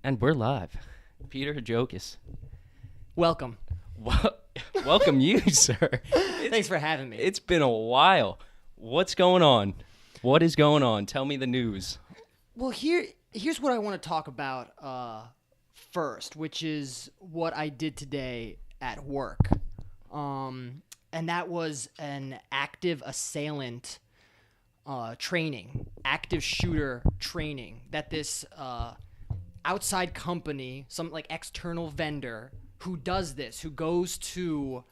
And we're live. Peter Hadjokas. Welcome. Welcome you, sir. Thanks for having me. It's been a while. What's going on? What is going on? Tell me the news. Well, here's what I want to talk about first, which is what I did today at work. And that was an active assailant training, active shooter training that this outside company, some like external vendor who does this, who goes to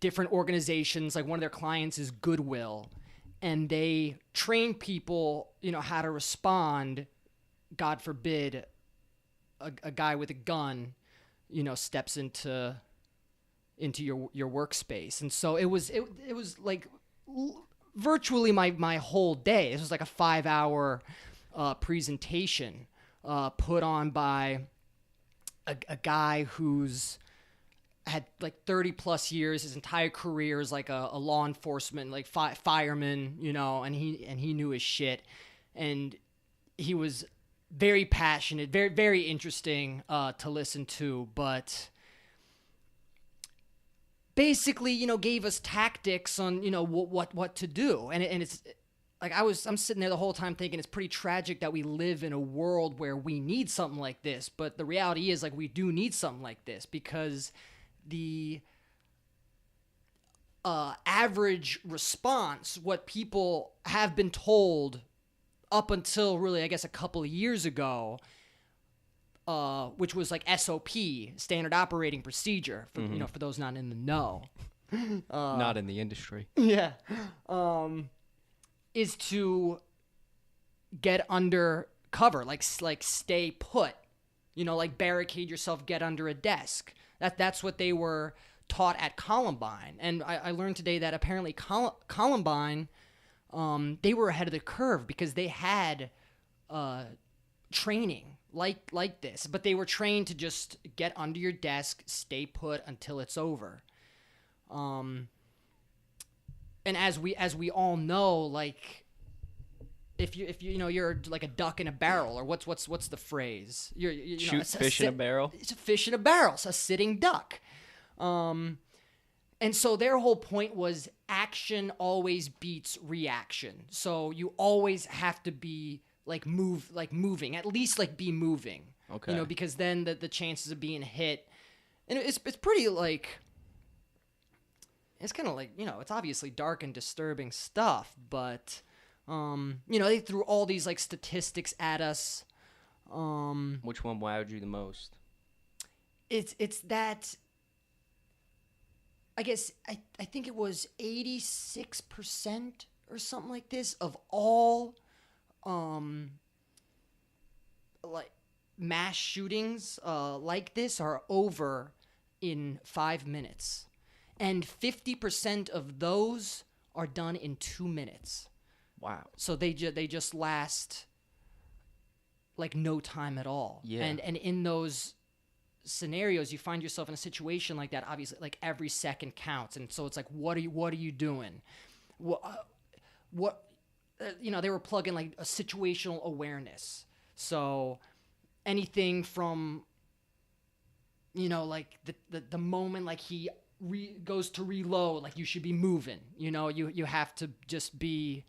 different organizations, like one of their clients is Goodwill, and they train people, how to respond. God forbid a guy with a gun, steps into your workspace. And so it was like virtually my whole day. This was like a 5-hour presentation put on by a guy who's had like 30 plus years. His entire career is like a law enforcement, like fireman, and he knew his shit. And he was very passionate, very, very interesting to listen to, but basically, gave us tactics on, what to do. And it's like I'm sitting there the whole time thinking it's pretty tragic that we live in a world where we need something like this. But the reality is, like, we do need something like this because the average response, what people have been told up until really, I guess, a couple of years ago, which was like SOP, standard operating procedure, for for those not in the know. Not in the industry. Yeah. Is to get under cover, like stay put, like barricade yourself, get under a desk. That's what they were taught at Columbine. And I learned today that apparently Columbine, they were ahead of the curve because they had training like this, but they were trained to just get under your desk, stay put until it's over. And as we all know, like if you're like a duck in a barrel, or what's the phrase? Shoot fish in a barrel. It's a fish in a barrel. It's a sitting duck. And so their whole point was action always beats reaction. So you always have to be moving, at least like be moving. Okay. Because then the chances of being hit, and it's pretty like. It's kind of like, it's obviously dark and disturbing stuff, but, they threw all these, like, statistics at us. Which one wowed you the most? It's that, I guess, I think it was 86% or something like this of all, like, mass shootings like this are over in 5 minutes. And 50% of those are done in 2 minutes. Wow. So they just last like no time at all. Yeah. And in those scenarios, you find yourself in a situation like that. Obviously, like every second counts. And so it's like, what are you doing? They were plugging like a situational awareness. So anything from, like the moment like he goes to reload, like you should be moving. You have to just be.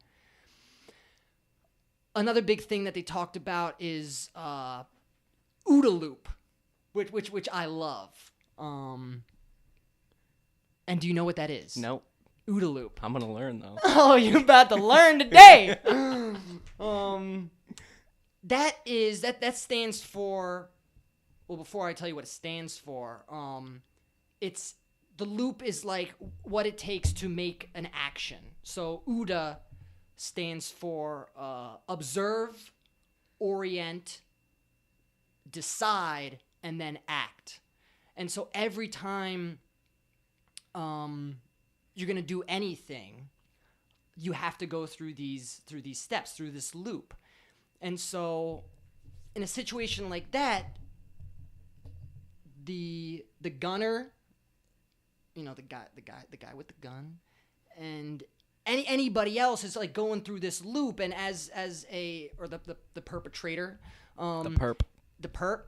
Another big thing that they talked about is OODA loop, which I love. And do you know what that is? Nope. OODA loop. I'm gonna learn though. Oh, you're about to learn today. That stands for. Well, before I tell you what it stands for, it's. The loop is like what it takes to make an action. So OODA stands for observe, orient, decide, and then act. And so every time you're gonna do anything, you have to go through these steps, through this loop. And so in a situation like that, the gunner, the guy with the gun, and anybody else is like going through this loop, and as the perpetrator, the perp,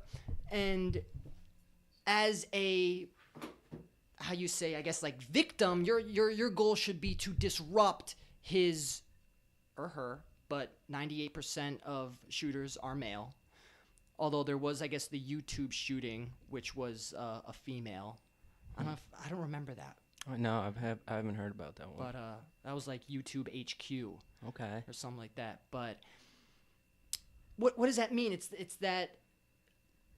and as a, how you say, I guess, like victim, your goal should be to disrupt his or her, but 98% of shooters are male. Although there was, I guess, the YouTube shooting, which was a female. I don't remember that. No, I haven't heard about that one. But that was like YouTube HQ. Okay. Or something like that. But what does that mean? It's that,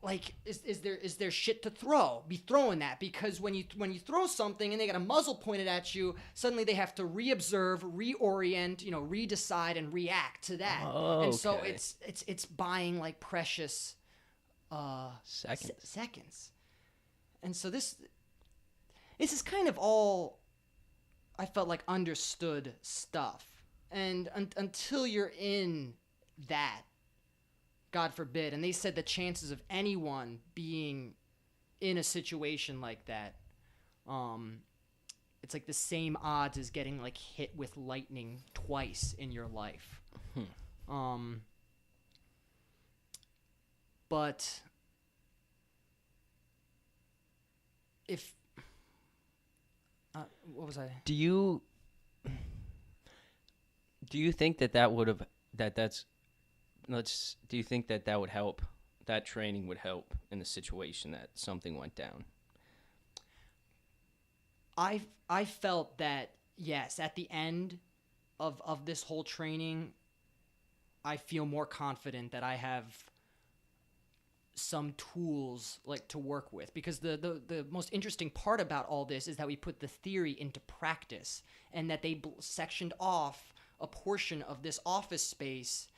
like, is there shit to throw? Be throwing that, because when you throw something and they got a muzzle pointed at you, suddenly they have to reobserve, reorient, redecide and react to that. Oh, and so okay. it's buying like precious Seconds. seconds. And so this is kind of all, I felt like, understood stuff. And until you're in that, God forbid, and they said the chances of anyone being in a situation like that, it's like the same odds as getting like hit with lightning twice in your life. But if what was I? Do you think that would have do you think that would help? That training would help in the situation that something went down? I felt that, yes, at the end of this whole training, I feel more confident that I have some tools like to work with, because the most interesting part about all this is that we put the theory into practice, and that they sectioned off a portion of this office space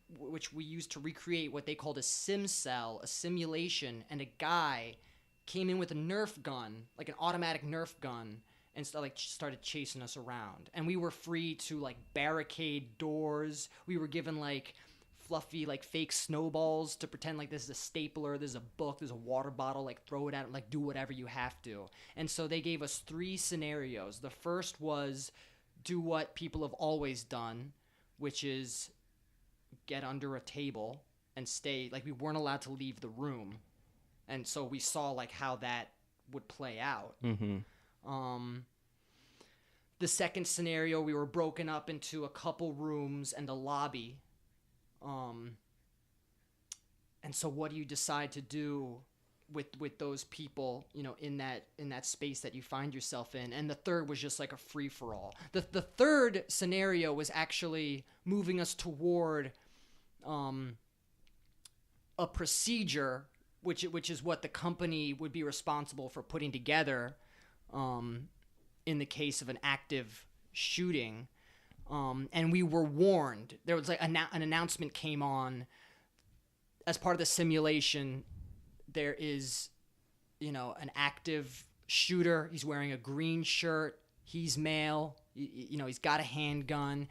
which we used to recreate what they called a sim cell, a simulation, and a guy came in with a Nerf gun, like an automatic Nerf gun, and started chasing us around. And we were free to like barricade doors. We were given like fluffy like fake snowballs to pretend like this is a stapler, there's a book, there's a water bottle, like throw it at it, like do whatever you have to. And so they gave us 3 scenarios. The first was do what people have always done, which is get under a table and stay, like we weren't allowed to leave the room. And so we saw like how that would play out. The second scenario, we were broken up into a couple rooms and a lobby. And so what do you decide to do with those people, in that space that you find yourself in? And the third was just like a free for all. The third scenario was actually moving us toward a procedure, which is what the company would be responsible for putting together in the case of an active shooting. And we were warned. There was like an announcement came on as part of the simulation. There is, an active shooter. He's wearing a green shirt. He's male. He's got a handgun.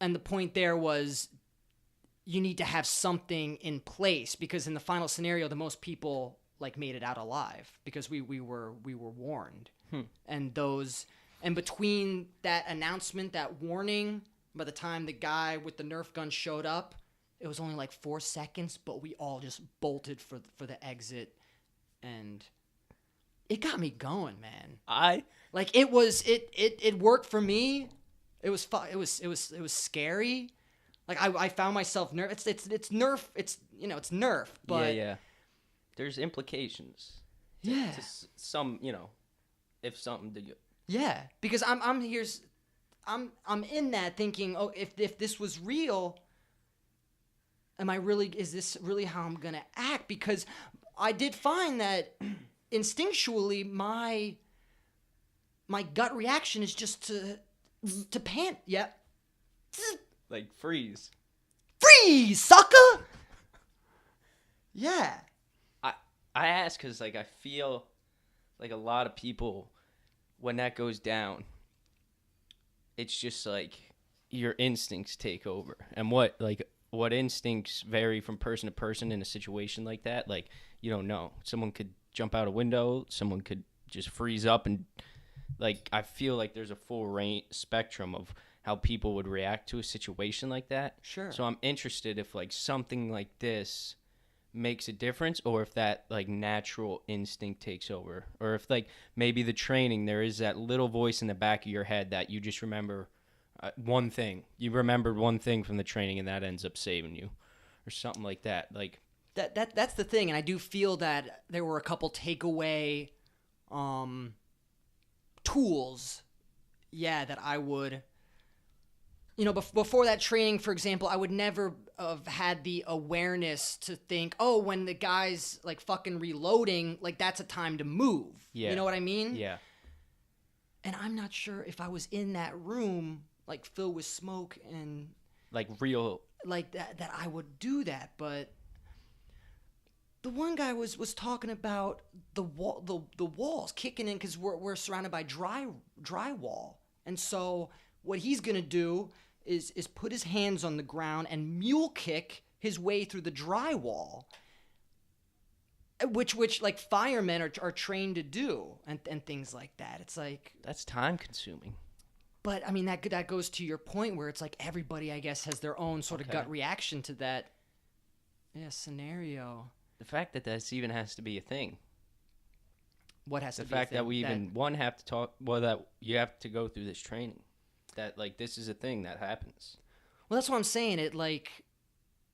And the point there was you need to have something in place, because in the final scenario, the most people like made it out alive because we were warned. And between that announcement, that warning, by the time the guy with the Nerf gun showed up, it was only like 4 seconds, but we all just bolted for the exit, and it got me going, man. It worked for me. It was fun. It was scary. Like I found myself nervous. It's Nerf. It's Nerf. But yeah. There's implications. Yeah. To some, if something did. Yeah, because I'm in that thinking, oh, if this was real, is this really how I'm gonna act? Because I did find that instinctually my gut reaction is just to pant. Yep. Like freeze, sucker. Yeah. I ask because like I feel like a lot of people, when that goes down, it's just like your instincts take over. And what instincts vary from person to person in a situation like that, like you don't know. Someone could jump out a window, someone could just freeze up and like I feel like there's a full range spectrum of how people would react to a situation like that. Sure. So I'm interested if like something like this makes a difference, or if that like natural instinct takes over, or if like maybe the training, there is that little voice in the back of your head that you just remember one thing. You remembered one thing from the training, and that ends up saving you, or something like that. Like That's the thing, and I do feel that there were a couple takeaway tools, yeah, that I would, before that training, for example, I would never have had the awareness to think, oh, when the guy's like fucking reloading, like that's a time to move. Yeah. You know what I mean? Yeah. And I'm not sure if I was in that room, like filled with smoke and Like real. like that I would do that. But the one guy was talking about the walls kicking in because we're surrounded by drywall, and so what he's gonna do is put his hands on the ground and mule kick his way through the drywall, which like firemen are trained to do, and things like that. It's like, That's time consuming. but I mean that goes to your point where it's like everybody, I guess, has their own sort of gut reaction to that scenario. The fact that this even has to be a thing. What has The to be a fact that thing? we even one have to talk. Well, that you have to go through this training. That like this is a thing that happens. Well, that's what I'm saying. It like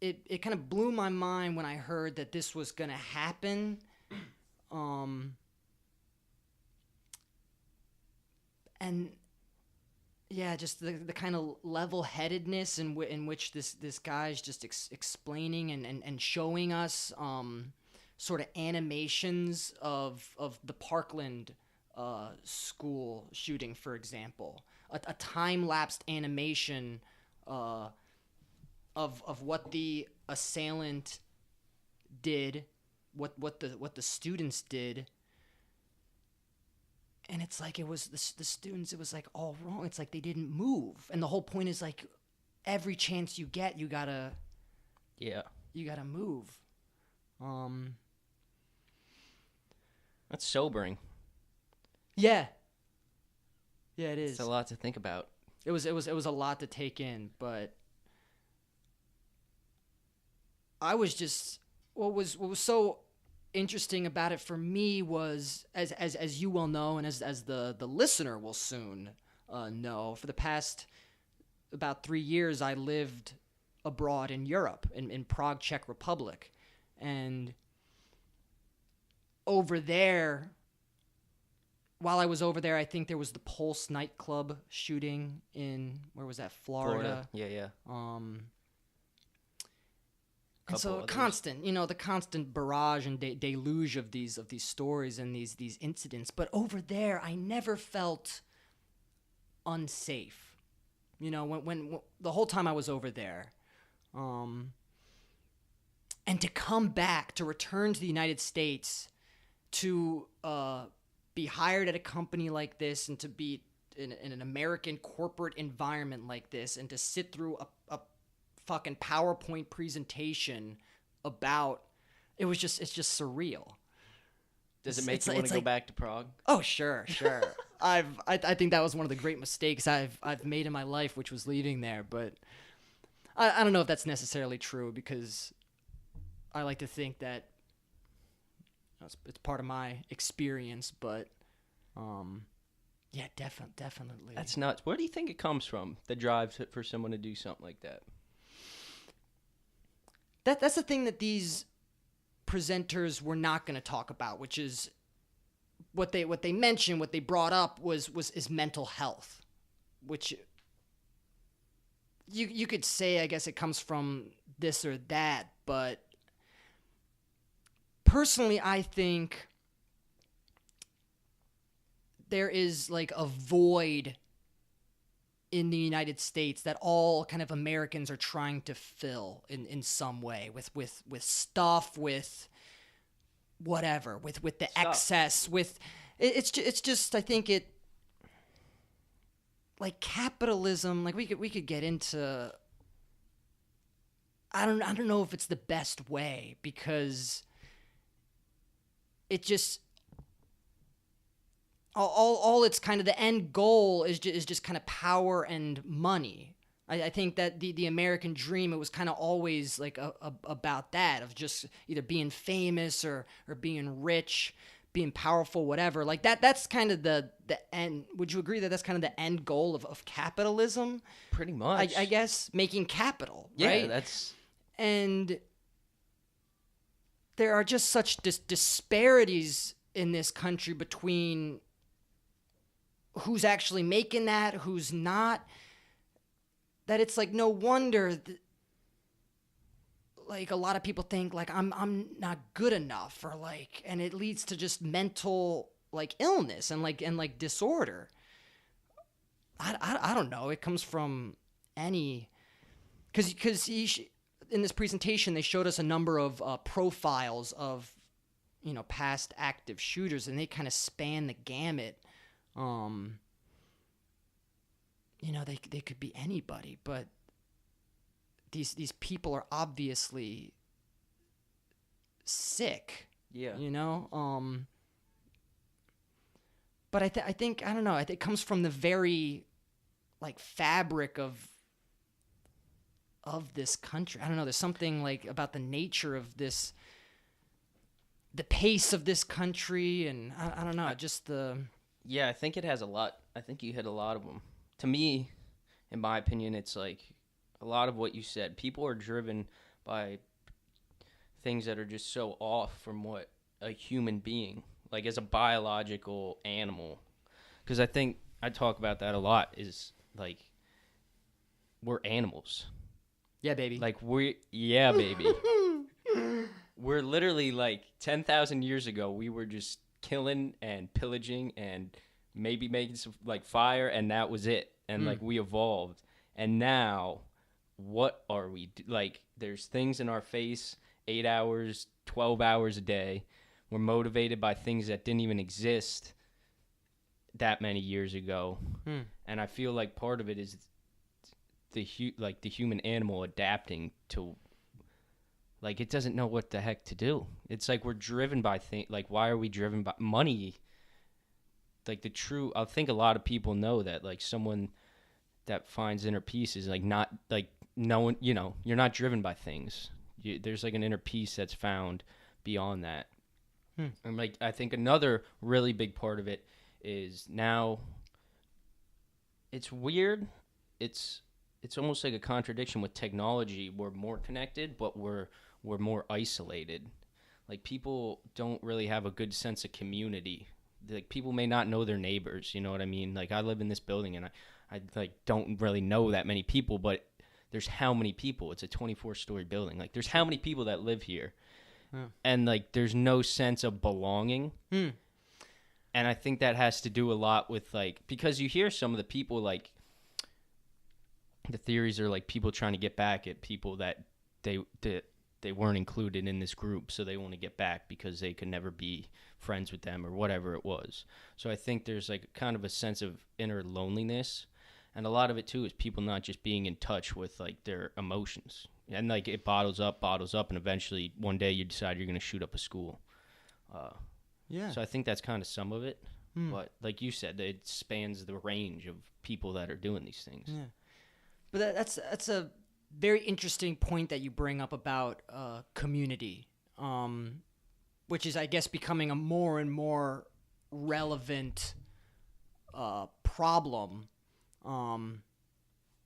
it kind of blew my mind when I heard that this was gonna happen. And yeah, just the kind of level-headedness in which this guy's just explaining and showing us sort of animations of the Parkland school shooting, for example, a time-lapsed animation of what the assailant did, what the students did. And it's like it was the students, it was like all wrong. It's like they didn't move. And the whole point is like every chance you get, you gotta move. That's sobering. Yeah. Yeah, it is. It's a lot to think about. It was a lot to take in, but I was just what was so interesting about it for me was, as you well know, and as the listener will soon know, for the past about 3 years I lived abroad in Europe, in Prague, Czech Republic, and over there, while I was over there, I think there was the Pulse nightclub shooting in, where was that, Florida? Yeah. And so constant, the constant barrage and deluge of these stories and these incidents. But over there, I never felt unsafe. When the whole time I was over there, and to come back, to return to the United States, to be hired at a company like this, and to be in an American corporate environment like this, and to sit through a fucking PowerPoint presentation about it's just surreal. Does it make you want to go back to Prague? Oh, sure. I think that was one of the great mistakes I've made in my life, which was leaving there. But I don't know if that's necessarily true, because I like to think that it's part of my experience. But yeah, definitely. That's nuts. Where do you think it comes from? The drive for someone to do something like that. That's the thing that these presenters were not going to talk about, which is what they mentioned, what they brought up is mental health, which you could say, I guess, it comes from this or that, but personally, I think there is like a void in the United States that all kind of Americans are trying to fill in some way with stuff, with whatever, with the excess, with it's just I think it, like capitalism, like we could get into, I don't know if it's the best way, because it just, all it's kind of the end goal is just kind of power and money. I think that the American dream, it was kind of always like about that, of just either being famous or being rich, being powerful, whatever. Like that's kind of the end. Would you agree that that's kind of the end goal of capitalism? Pretty much. I guess making capital, yeah, right? that's... And there are just such disparities in this country between who's actually making that, who's not, that it's like no wonder like a lot of people think like I'm not good enough, or like, and it leads to just mental like illness and like disorder. I don't know. It comes from any, because in this presentation they showed us a number of profiles of past active shooters, and they kind of span the gamut. They could be anybody, but these people are obviously sick. Yeah. But I think I don't know. I think it comes from the very like fabric of this country. I don't know. There's something like about the nature of this, the pace of this country, and I don't know. Just the... Yeah, I think it has a lot. I think you hit a lot of them. To me, in my opinion, it's like a lot of what you said. People are driven by things that are just so off from what a human being, like as a biological animal. Because I think I talk about that a lot, is like we're animals. Yeah, baby. Like yeah, baby. We're literally like 10,000 years ago, we were just killing and pillaging and maybe making some like fire, and that was it. And like we evolved, and now what are we like? There's things in our face 8 hours, 12 hours a day. We're motivated by things that didn't even exist that many years ago. And I feel like part of it is the human animal adapting to, like, it doesn't know what the heck to do. It's like we're driven by things. Like, why are we driven by money? Like I think a lot of people know that, like, someone that finds inner peace is like not like no one, you're not driven by things. There's like an inner peace that's found beyond that. And like, I think another really big part of it is now it's weird. It's almost like a contradiction with technology. We're more connected, but we're more isolated. Like, people don't really have a good sense of community. Like, people may not know their neighbors, you know what I mean? Like, I live in this building, and I like don't really know that many people, but there's how many people? It's a 24-story building. Like, there's how many people that live here? And like, there's no sense of belonging. And I think that has to do a lot with, like, because you hear some of the people, like, the theories are like people trying to get back at people that they weren't included in this group, so they want to get back because they could never be friends with them or whatever it was. So I think there's like kind of a sense of inner loneliness, and a lot of it too is people not just being in touch with like their emotions, and like it bottles up, and eventually one day you decide you're going to shoot up a school. So I think that's kind of some of it. But like you said, it spans the range of people that are doing these things. Yeah. But that's a very interesting point that you bring up about community, which is, I guess, becoming a more and more relevant problem,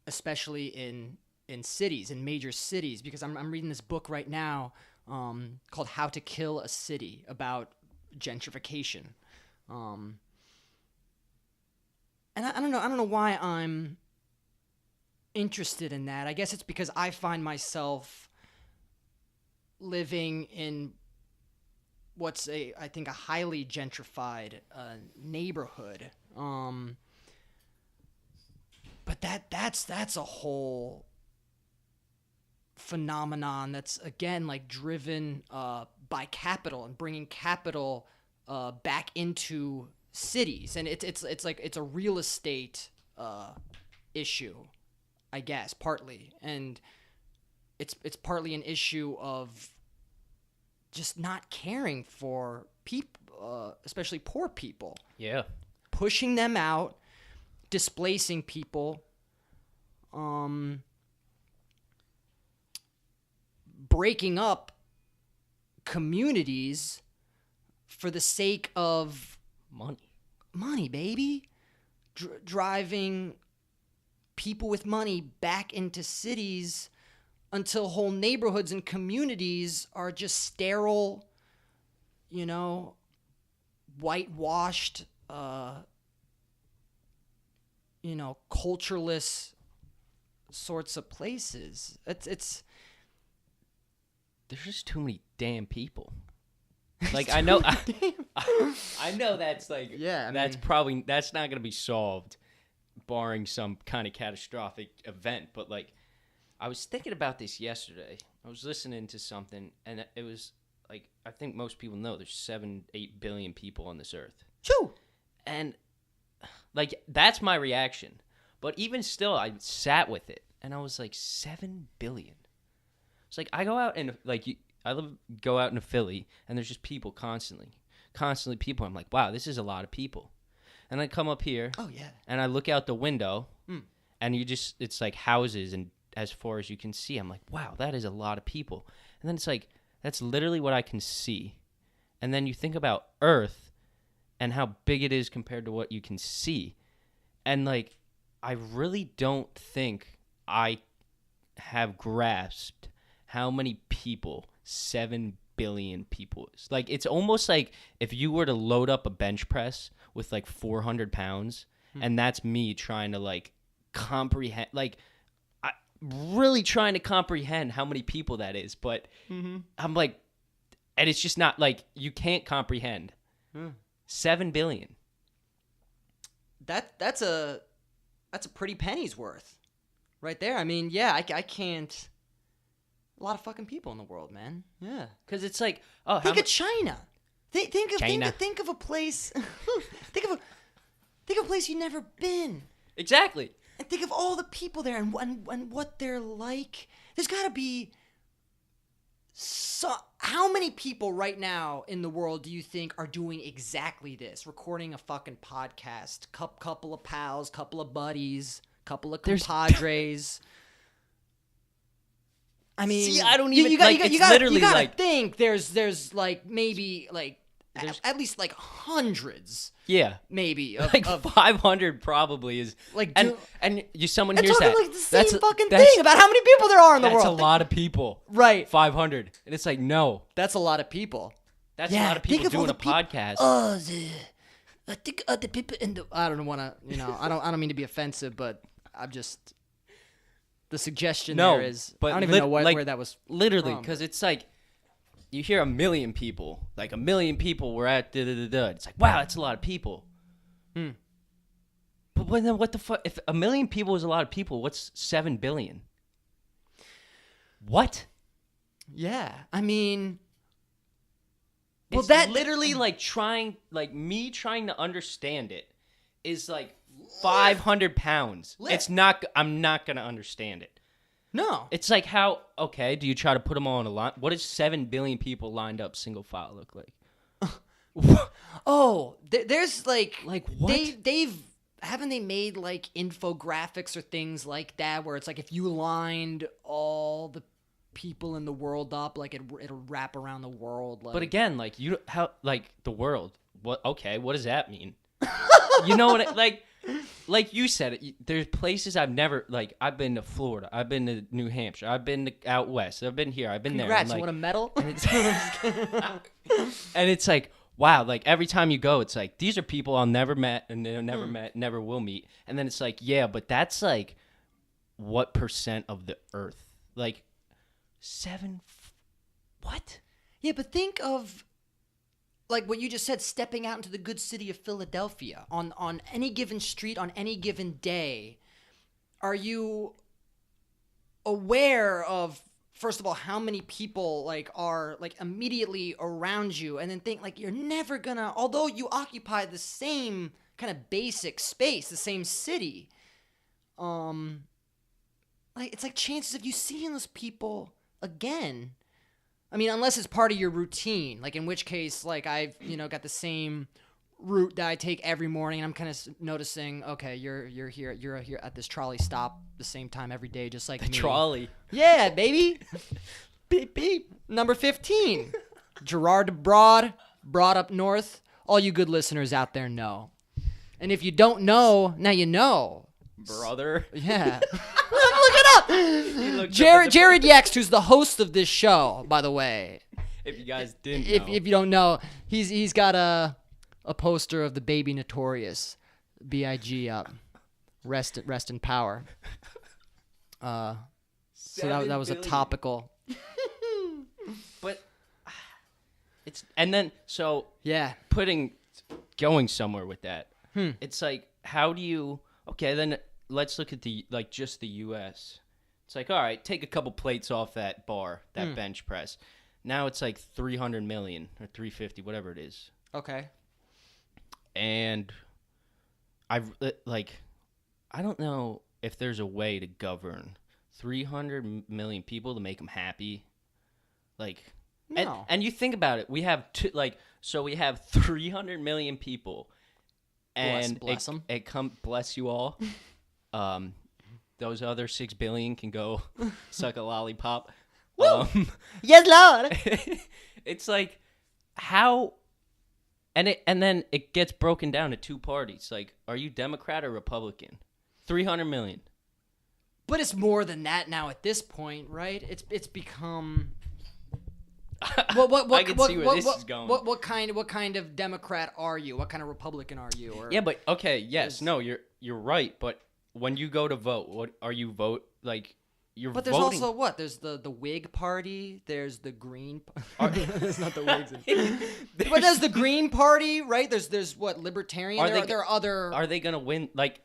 especially in cities, in major cities. Because I'm reading this book right now called "How to Kill a City" about gentrification, and I don't know why I'm interested in that. I guess it's because I find myself living in what's I think a highly gentrified neighborhood. But that's a whole phenomenon that's, again, like driven by capital and bringing capital back into cities, and it's like it's a real estate issue, I guess, partly, and it's partly an issue of just not caring for people, especially poor people. Yeah. pushing them out, displacing people, breaking up communities for the sake of money, baby. Driving people with money back into cities until whole neighborhoods and communities are just sterile, whitewashed, cultureless sorts of places. It's There's just too many damn people. Like I know that's like that's not gonna be solved, barring some kind of catastrophic event. But like, I was thinking about this yesterday. I was listening to something, and it was like, I think most people know there's 7-8 billion people on this earth. Shoo! And like, that's my reaction. But even still, I sat with it, and I was like, 7 billion. It's like, I go out and go out into Philly, and there's just people constantly people. I'm like, wow, this is a lot of people. And I come up here. Oh yeah. And I look out the window, and it's like houses, and as far as you can see, I'm like, wow, that is a lot of people. And then it's like, that's literally what I can see. And then you think about Earth and how big it is compared to what you can see. And like, I really don't think I have grasped how many people 7 billion people is. Like, it's almost like if you were to load up a bench press with like 400 pounds, and that's me trying to like comprehend, like, really trying to comprehend how many people that is. But I'm like, and it's just not like, you can't comprehend 7 billion. That's a pretty penny's worth right there. I mean, yeah, I can't. A lot of fucking people in the world, man. Yeah, because it's like, oh, think of China. Think of China. Think of a place. think of a place you've never been. Exactly. And think of all the people there and what they're like. There's got to be. So, how many people right now in the world do you think are doing exactly this? Recording a fucking podcast, couple of pals, couple of buddies, couple of compadres. I mean, see, I don't even. You gotta think there's like maybe like at least like hundreds. Yeah, maybe like 500 probably is like. And someone hears that. Like the same fucking thing about how many people there are in the world. That's a lot of people, right? 500, and it's like, no, that's a lot of people. That's a lot of people doing a podcast. I think the people in the. I don't want to. I don't mean to be offensive, but I'm just. The suggestion there is, but I don't even know where that was literally, because it's like, you hear 1 million people, like 1 million people were at da-da-da-da. It's like, wow, that's a lot of people. But then what the fuck? If 1 million people is a lot of people, what's 7 billion? What? Yeah, I mean, well, that literally like me trying to understand it is like 500 pounds. It's not. I'm not gonna understand it. No. It's like, how? Okay, do you try to put them all on a line? What does 7 billion people lined up single file look like? There's like what? Haven't they made like infographics or things like that where it's like if you lined all the people in the world up, like it'll wrap around the world. Like. But again, like the world. What? Okay, what does that mean? You know what? Like you said, there's places I've never, like, I've been to Florida, I've been to New Hampshire, I've been to out west, I've been here, I've been Congrats, there. You want a medal? And it's like, wow, like every time you go, it's like, these are people I'll never met and never will meet. And then it's like, yeah, but that's like, what % of the earth? Like, what? Yeah, but think of, like what you just said, stepping out into the good city of Philadelphia on any given street on any given day. Are you aware of, first of all, how many people like are like immediately around you, and then think like you're never gonna, although you occupy the same kind of basic space, the same city, like it's like chances of you seeing those people again. I mean, unless it's part of your routine, like in which case, like I've, got the same route that I take every morning, and I'm kind of noticing, okay, you're here at this trolley stop the same time every day, just like me. Trolley. Yeah, baby. Beep beep. Number 15. Gerard Broad, brought up north. All you good listeners out there know. And if you don't know, now you know. Brother. Yeah. Look it up. Jared Yext, who's the host of this show, by the way. If you guys didn't know. If you don't know, he's got a poster of the baby Notorious, B.I.G. up. Rest in power. So that was a topical. But it's and then so yeah, going somewhere with that. It's like, how do you? Okay, then let's look at just the U.S. It's like, all right, take a couple plates off that bar, that bench press. Now it's like 300 million or 350, whatever it is. Okay. And I don't know if there's a way to govern 300 million people to make them happy. Like, no. And you think about it, we have we have 300 million people, and bless them. Bless you all. Those other 6 billion can go suck a lollipop. Yes, Lord. It's like, how, and then it gets broken down to two parties. Like, are you Democrat or Republican? 300 million. But it's more than that now at this point, right? It's become. I can see where this is going. What kind of Democrat are you? What kind of Republican are you? Or yeah, but okay, yes, no, you're right. But when you go to vote, what are you vote like? You're but there's voting. Also what? There's the Whig Party. There's the Green. It's not the Whigs. But there's the Green Party, right? There's what, Libertarian. There are other. Are they gonna win? Like,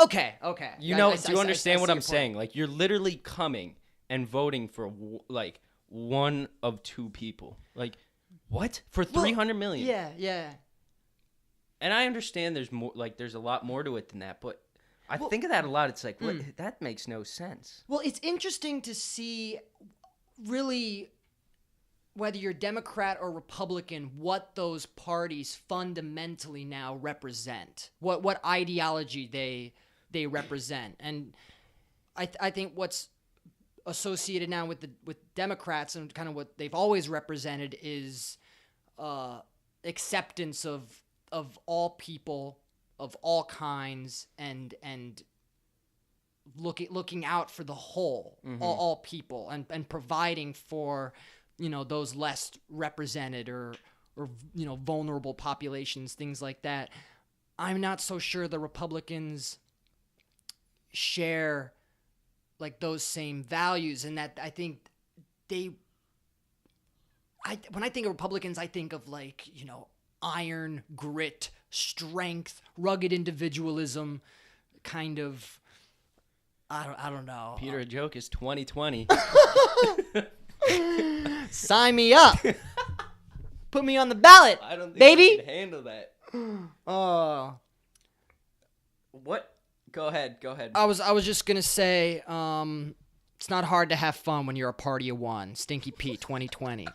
okay. You know, do you understand what I'm saying? Like, you're literally coming and voting for like one of two people. Like, what? For 300 million? Yeah. And I understand there's more. Like, there's a lot more to it than that, but. I think of that a lot. It's like, what? That makes no sense. Well, it's interesting to see, really, whether you're Democrat or Republican, what those parties fundamentally now represent, what ideology they represent, and I think what's associated now with Democrats and kind of what they've always represented is acceptance of all people. Of all kinds, and looking out for the whole, all people, and providing for, those less represented or vulnerable populations, things like that. I'm not so sure the Republicans share like those same values, and that I think when I think of Republicans, I think of like, iron, grit, strength, rugged individualism, kind of. I don't know. Peter Hadjokas 2020. Sign me up. Put me on the ballot. I don't think baby. I can handle that. Oh. What? Go ahead. I was just gonna say, it's not hard to have fun when you're a party of one. Stinky Pete 2020.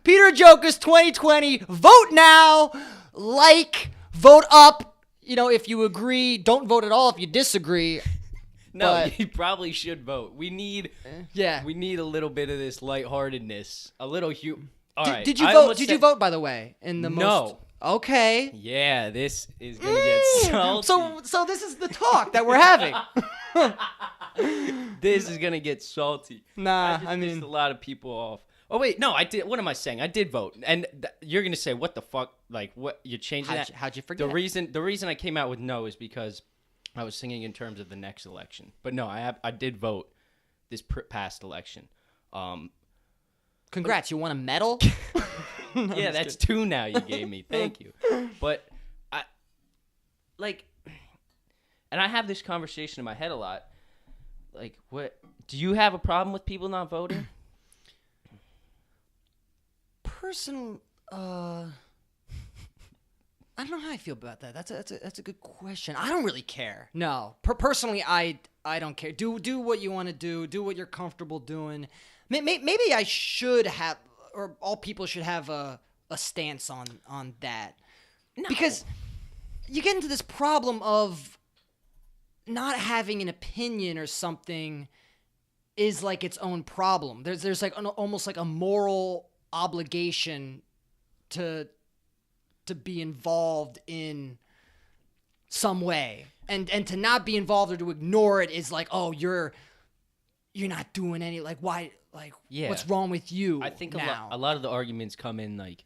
Peter Hadjokas 2020. Vote now. Vote up. If you agree, don't vote at all if you disagree. No, you probably should vote. We need a little bit of this lightheartedness. A little All right. Did you vote? Did you vote, by the way? No. Okay. Yeah, this is gonna get salty. So this is the talk that we're having. This is gonna get salty. Nah, I mean, pissed a lot of people off. Oh wait, no, I did. What am I saying? I did vote, and you're gonna say, "What the fuck? Like, what? You're changing that?" How'd you forget? The reason I came out with no is because I was thinking in terms of the next election. But no, I did vote this past election. Congrats! You won a medal. No, yeah, that's kidding. 2 now. You gave me. Thank you. But and I have this conversation in my head a lot. Like, what? Do you have a problem with people not voting? Personal, I don't know how I feel about that. That's a good question. I don't really care. No, personally, I don't care. Do what you want to do. Do what you're comfortable doing. Maybe I should have, or all people should have a a stance on that. No. Because you get into this problem of not having an opinion or something is like its own problem. There's like almost like a moral obligation to be involved in some way, and to not be involved or to ignore it is like, oh, you're not doing any, like, why, like, what's wrong with you? I think now? a lot of the arguments come in like,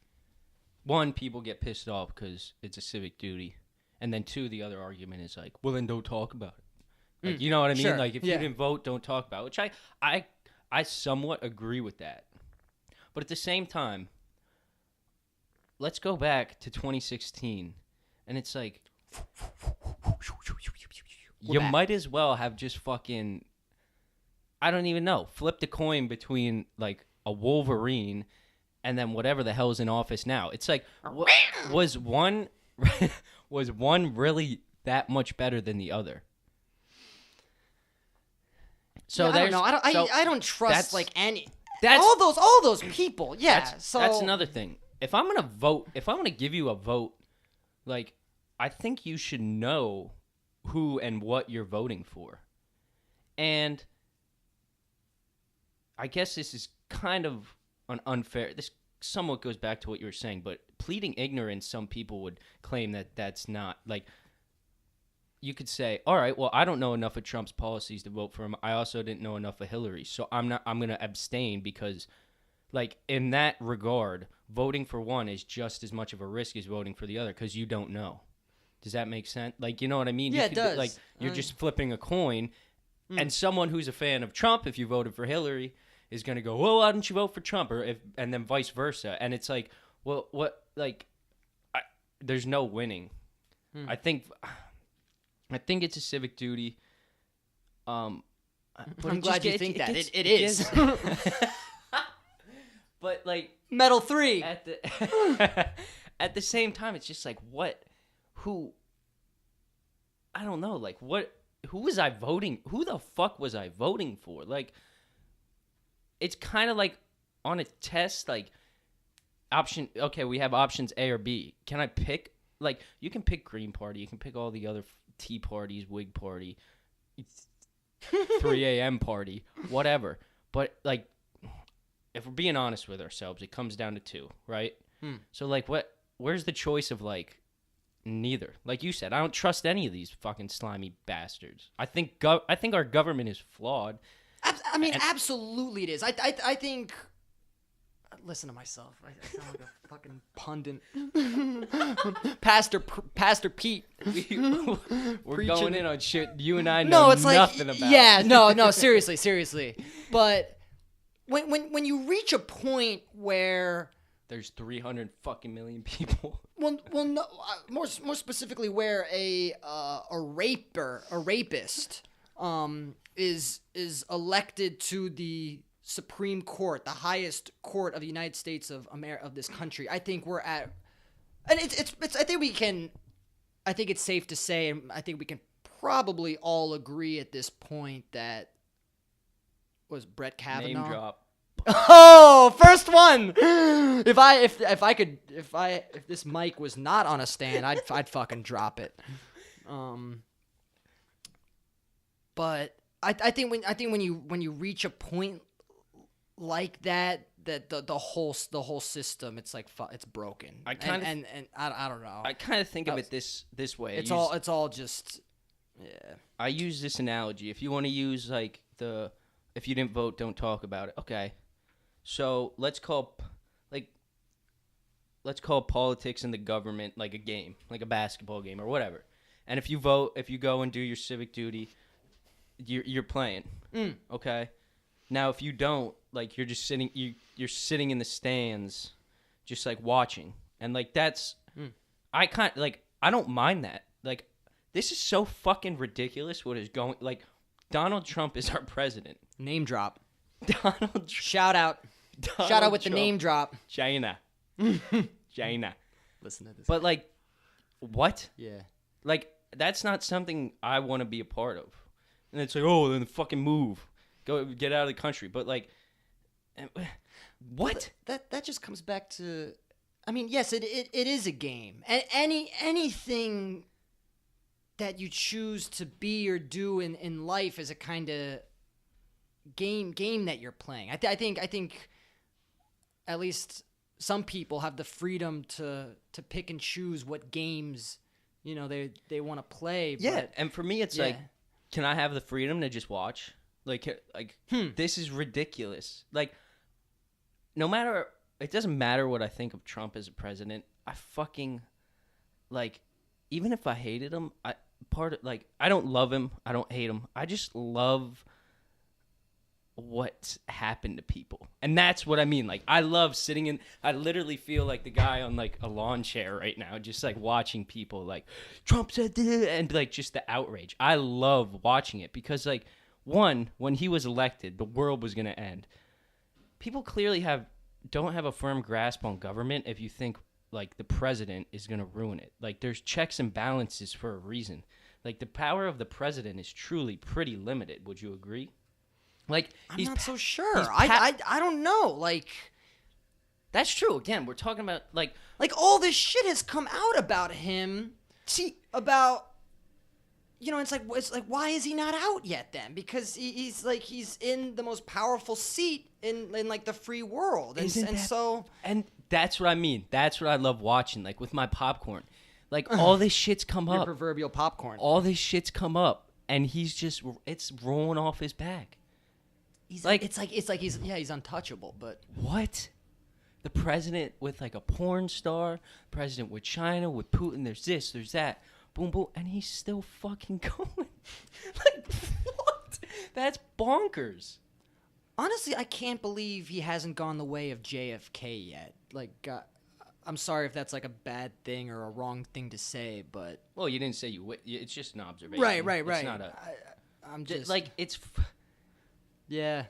one, people get pissed off because it's a civic duty, and then two, the other argument is like, well, then don't talk about it. Like, you know what I mean? Sure. Like, if you didn't vote, don't talk about it, which I somewhat agree with that. But at the same time, let's go back to 2016, and it's like, you might as well have just fucking, I don't even know, flipped a coin between like a Wolverine and then whatever the hell's in office now. It's like, was one really that much better than the other? So I don't know. I don't trust like any. That's all those people. Yeah. That's another thing. If I'm gonna vote, if I'm gonna give you a vote, like, I think you should know who and what you're voting for. And I guess this is kind of an unfair. This somewhat goes back to what you were saying, but pleading ignorance, some people would claim that that's not, like, you could say, all right, well, I don't know enough of Trump's policies to vote for him. I also didn't know enough of Hillary, so I'm going to abstain because, like, in that regard, voting for one is just as much of a risk as voting for the other because you don't know. Does that make sense? Like, you know what I mean? Yeah, it does. Like, you're just flipping a coin, and someone who's a fan of Trump, if you voted for Hillary, is going to go, well, why didn't you vote for Trump? And then vice versa. And it's like, well, what, like, there's no winning. I think it's a civic duty. But I'm glad you think that. It is. But, like, Medal 3. At the same time, it's just like, who, I don't know, like, who was I voting? Who the fuck was I voting for? Like, it's kind of like on a test, like, okay, we have options A or B. Can I pick? Like, you can pick Green Party. You can pick all the other Tea parties, Whig Party, 3 a.m. party, whatever. But, like, if we're being honest with ourselves, it comes down to two, right? So, like, where's the choice of, like, neither? Like you said, I don't trust any of these fucking slimy bastards. I think our government is flawed. I mean, absolutely it is. I think. Listen to myself. I sound like a fucking pundit. Pastor Pete. We're going in on shit you and I know nothing about. Yeah, no, seriously. But when you reach a point where there's 300 fucking million people. Well, no. More specifically, where a rapist, is elected to the Supreme Court, the highest court of the United States of this country. I think we're at, and it's. I think it's safe to say, and I think we can probably all agree at this point that was Brett Kavanaugh. Name drop. Oh, first one. If this mic was not on a stand, I'd fucking drop it. But I think when you reach a point like that the whole system, it's like it's broken. I don't know. I kind of think of it this way. It's all just, yeah. I use this analogy. If you want to use like if you didn't vote, don't talk about it. Okay. So let's call politics and the government like a game, like a basketball game or whatever. And if you vote, if you go and do your civic duty, you're playing. Okay. Now, if you don't, like, you're just sitting, you're sitting in the stands, just like watching, and like that's, I don't mind that. Like, this is so fucking ridiculous. What is going? Like, Donald Trump is our president. Name drop. Shout out. Shout out with Trump. The name drop. China. China. Listen to this. But like, what? Yeah. Like, that's not something I want to be a part of. And it's like, oh, then fucking move. Go get out of the country. But like, what? That just comes back to, I mean, yes, it is a game. And anything that you choose to be or do in life is a kind of game that you're playing. I think at least some people have the freedom to pick and choose what games, they want to play. Yeah, but, and for me, it's like, can I have the freedom to just watch? Like, this is ridiculous. Like, it doesn't matter what I think of Trump as a president. I fucking, like, even if I hated him, I don't love him. I don't hate him. I just love what's happened to people. And that's what I mean. Like, I love I literally feel like the guy on, like, a lawn chair right now, just, like, watching people, like, Trump said this, and, like, just the outrage. I love watching it because, like, one, when he was elected, the world was going to end. People clearly don't have a firm grasp on government if you think, like, the president is going to ruin it. Like, there's checks and balances for a reason. Like, the power of the president is truly pretty limited. Would you agree? Like, I'm not so sure. I don't know. Like, that's true. Again, we're talking about, like all this shit has come out about him. About, it's like, why is he not out yet then? Because he's in the most powerful seat in like the free world. And that's what I mean. That's what I love watching, like, with my popcorn. Like, all this shit's come up. Your proverbial popcorn. All this shit's come up, and it's rolling off his back. It's like he's untouchable, but what? The president with, like, a porn star, president with China, with Putin, there's this, there's that, boom, boom, and he's still fucking going. Like, what? That's bonkers. Honestly, I can't believe he hasn't gone the way of JFK yet. Like, I'm sorry if that's, like, a bad thing or a wrong thing to say, but... Well, you didn't say it's just an observation. Right. It's not I'm just... Like, it's... Yeah.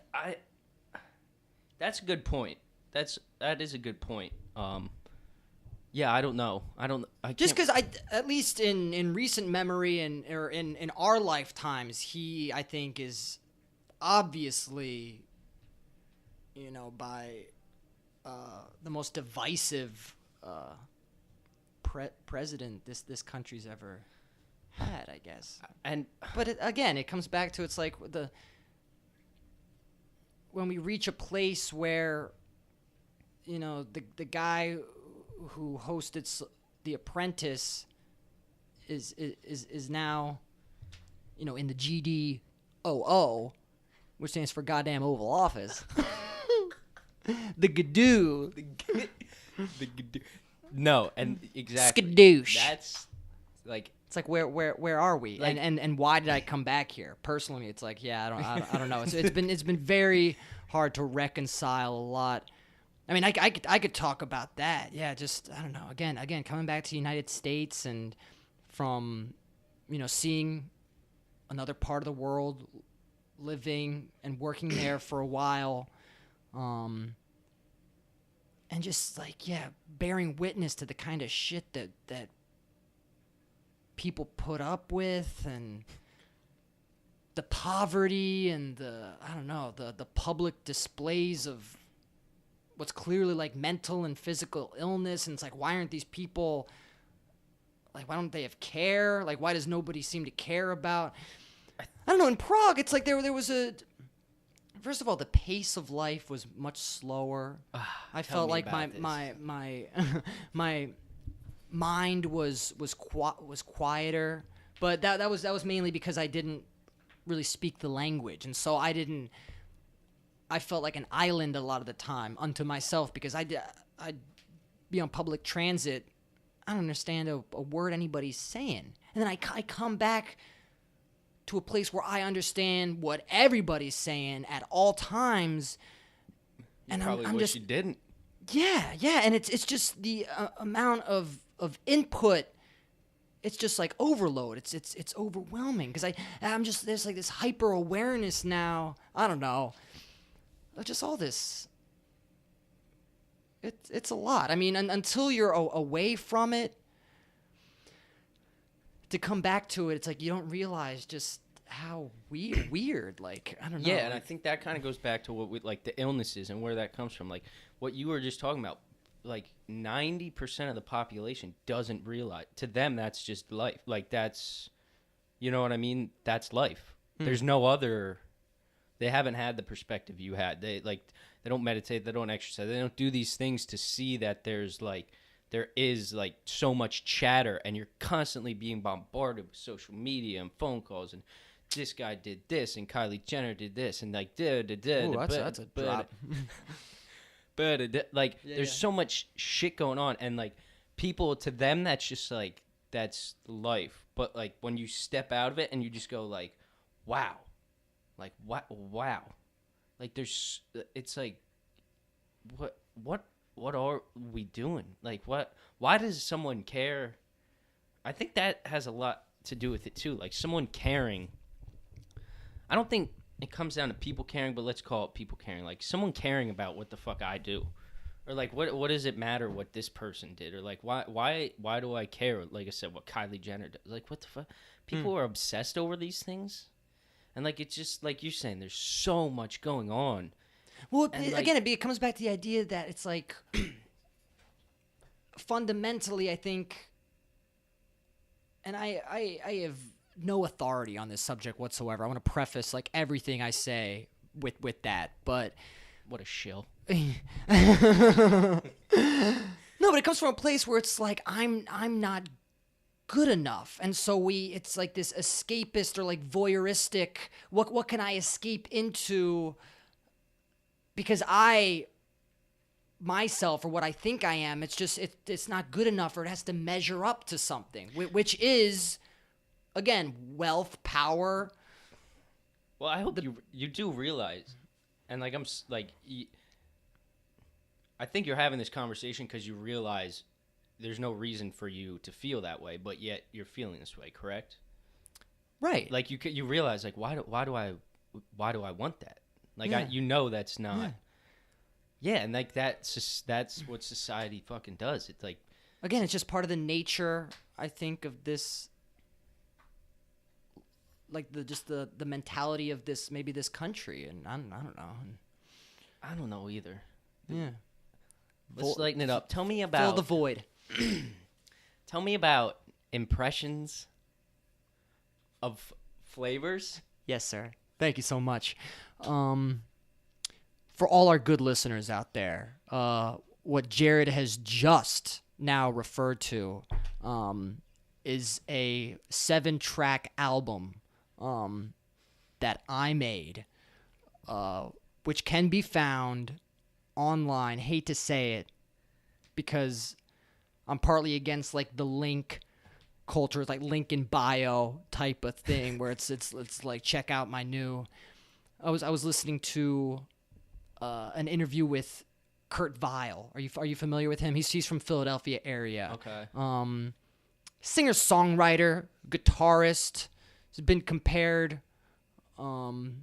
That's a good point. That is a good point. Yeah, I don't know. Just because at least in recent memory or in our lifetimes, he, I think, is obviously, by the most divisive president this country's ever had, I guess. But again, it comes back to, it's like when we reach a place where, the guy who hosted The Apprentice is now, in the GDOO, which stands for Goddamn Oval Office. The Gadoo. The Gadoo. No, and exactly. Skadoosh. That's like. It's like where are we? Like, and why did I come back here? Personally, it's like, yeah, I don't know. It's been very hard to reconcile a lot. I mean, I could talk about that. Yeah, just I don't know. Again, coming back to the United States and from seeing another part of the world, living and working there for a while, and just like bearing witness to the kind of shit that people put up with, and the poverty and the public displays of what's clearly like mental and physical illness. And it's like, why aren't these people, like, why don't they have care? Like, why does nobody seem to care about, I don't know, in Prague, it's like there was first of all, the pace of life was much slower. I felt like my mind was quieter, but that was mainly because I didn't really speak the language, and so I felt like an island a lot of the time unto myself, because I'd be on public transit, I don't understand a word anybody's saying, and then I come back to a place where I understand what everybody's saying at all times, and I'm wish just you didn't. Yeah, and it's just the amount of input. It's just like overload. It's overwhelming, because I'm just, there's like this hyper awareness now. I don't know, just all this. It's a lot. I mean, until you're away from it, to come back to it, it's like you don't realize just how weird. Like, I don't know. Yeah, and I think that kind of goes back to what like the illnesses and where that comes from. Like what you were just talking about. like 90% of the population doesn't realize. To them, that's just life. Like that's, you know what I mean? That's life. There's no other. They haven't had the perspective you had. They don't meditate. They don't exercise. They don't do these things to see that there is like so much chatter, and you're constantly being bombarded with social media and phone calls, and this guy did this, and Kylie Jenner did this, and like that's a drop. There's so much shit going on, and like people, to them, that's just like that's life. But like when you step out of it and you just go like, wow, like wow, like it's like what are we doing? Like why does someone care? I think that has a lot to do with it too. Like someone caring. I don't think it comes down to people caring, but let's call it people caring. Like someone caring about what the fuck I do, or like what does it matter what this person did, or like why do I care? Like I said, what Kylie Jenner does. Like what the fuck? People are obsessed over these things, and like it's just like you're saying. There's so much going on. Well, again, it comes back to the idea that it's like fundamentally, I think, and I have no authority on this subject whatsoever. I want to preface like everything I say with that, but what a shill. No, but it comes from a place where it's like I'm not good enough, and so it's like this escapist or like voyeuristic. What can I escape into? Because myself, or what I think I am, it's not good enough, or it has to measure up to something, which is, again, wealth, power. Well, I hope you do realize, and like I think you're having this conversation because you realize there's no reason for you to feel that way, but yet you're feeling this way, correct? Right. Like you realize like why do I want that? Like that's not. Yeah, and like that's what society fucking does. It's like, again, it's just part of the nature, I think, of this, like the mentality of this country, and I don't know. I don't know either. Yeah. Let's lighten it up. Tell me about fill the void. Tell me about impressions of flavors. Yes, sir. Thank you so much. For all our good listeners out there, what Jared has just now referred to is a 7-track album that I made, which can be found online. Hate to say it, because I'm partly against like the link culture, like link in bio type of thing, where it's like check out my new. I was listening to an interview with Kurt Vile. Are you familiar with him? He's from Philadelphia area. Okay. Singer songwriter, guitarist. He's been compared to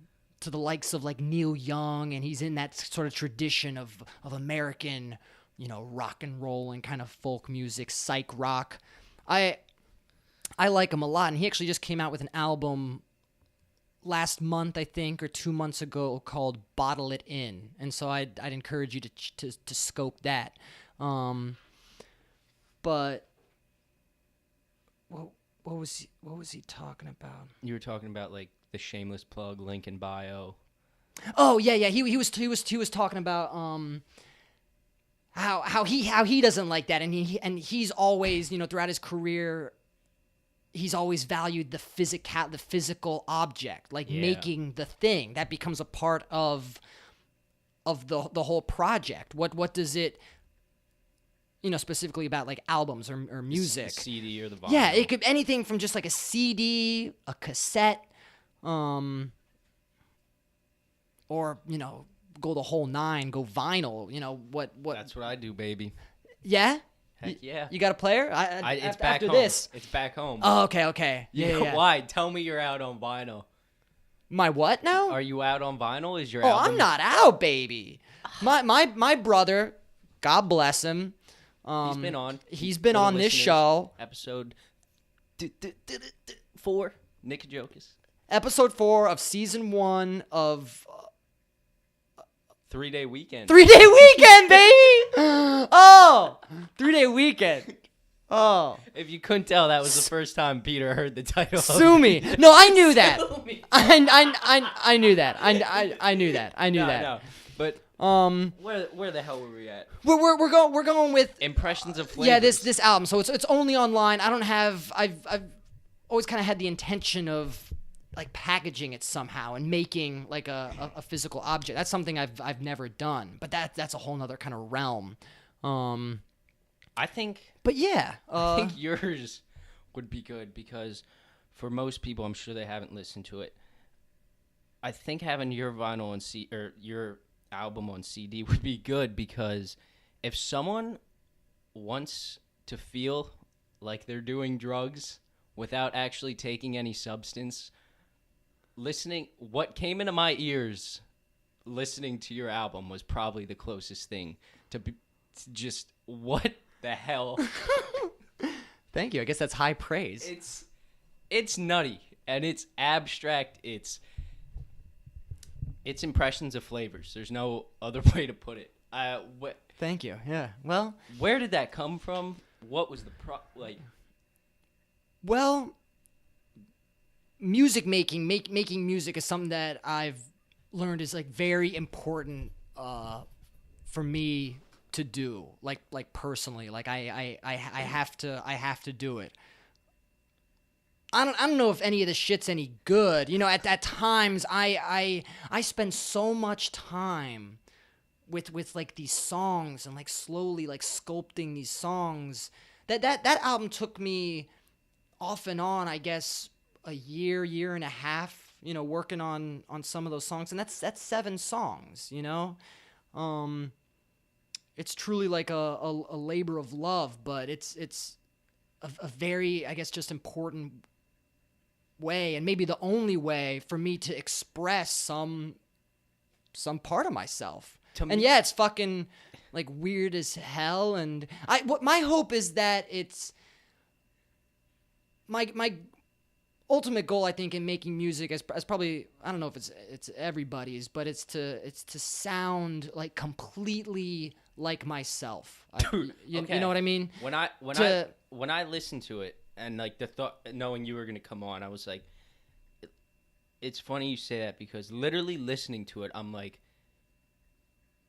the likes of like Neil Young, and he's in that sort of tradition of American, rock and roll and kind of folk music, psych rock. I like him a lot, and he actually just came out with an album last month, I think, or 2 months ago, called "Bottle It In," and so I'd encourage you to scope that. But what was he talking about? You were talking about like the shameless plug, link in bio. Oh yeah. He was talking about how he doesn't like that, and he's always, throughout his career, he's always valued the physical object, like making the thing that becomes a part of the whole project. What does it, specifically about like albums or music, the CD or the vinyl. Yeah, it could anything from just like a CD, a cassette, or go the whole nine, go vinyl. What? That's what I do, baby. Yeah. Heck yeah. You got a player? It's back after home. This. It's back home. Oh, okay. Yeah. Why? Tell me you're out on vinyl. My what now? Are you out on vinyl? Is your Oh, album? I'm not out, baby. My brother, God bless him. He's been on this show. Episode 4, Nick Hadjokas. Episode 4 of season 1 of 3-day weekend. 3-day weekend, baby. Oh, 3-day weekend. Oh, If you couldn't tell, that was the first time Peter heard the title. sue me. No, I knew that. Sue me. I knew that. I knew that. I knew that. No. But where the hell were we at? We're going with Impressions of flavors. yeah, this album. So it's only online. I don't have. I've always kind of had the intention of like packaging it somehow and making like a physical object. That's something I've never done. But that's a whole nother kind of realm. I think. But yeah, I think yours would be good because for most people, I'm sure they haven't listened to it. I think having your vinyl on or your album on CD would be good because if someone wants to feel like they're doing drugs without actually taking any substance, what came into my ears listening to your album was probably the closest thing to just what the hell. thank you. I guess that's high praise. It's nutty and it's abstract. It's impressions of flavors. There's no other way to put it. Thank you. Yeah. Well, where did that come from? What was the Well, music making music is something that I've learned is like very important for me to do. Like personally, like I have to do it. I don't know if any of the shit's any good. You know, at times I spend so much time with like these songs and like slowly like sculpting these songs. That album took me off and on, I guess, a year and a half, you know, working on some of those songs, and that's 7 songs, you know. It's truly like a labor of love, but it's a very, I guess, just important way, and maybe the only way for me to express some part of myself. And yeah, it's fucking like weird as hell, and my hope is that it's my ultimate goal, I think, in making music is probably, I don't know if it's everybody's, but it's to sound like completely like myself. Dude, you know what I mean? When I listened to it and like the thought, knowing you were gonna come on, I was like, it's funny you say that because literally listening to it, I'm like,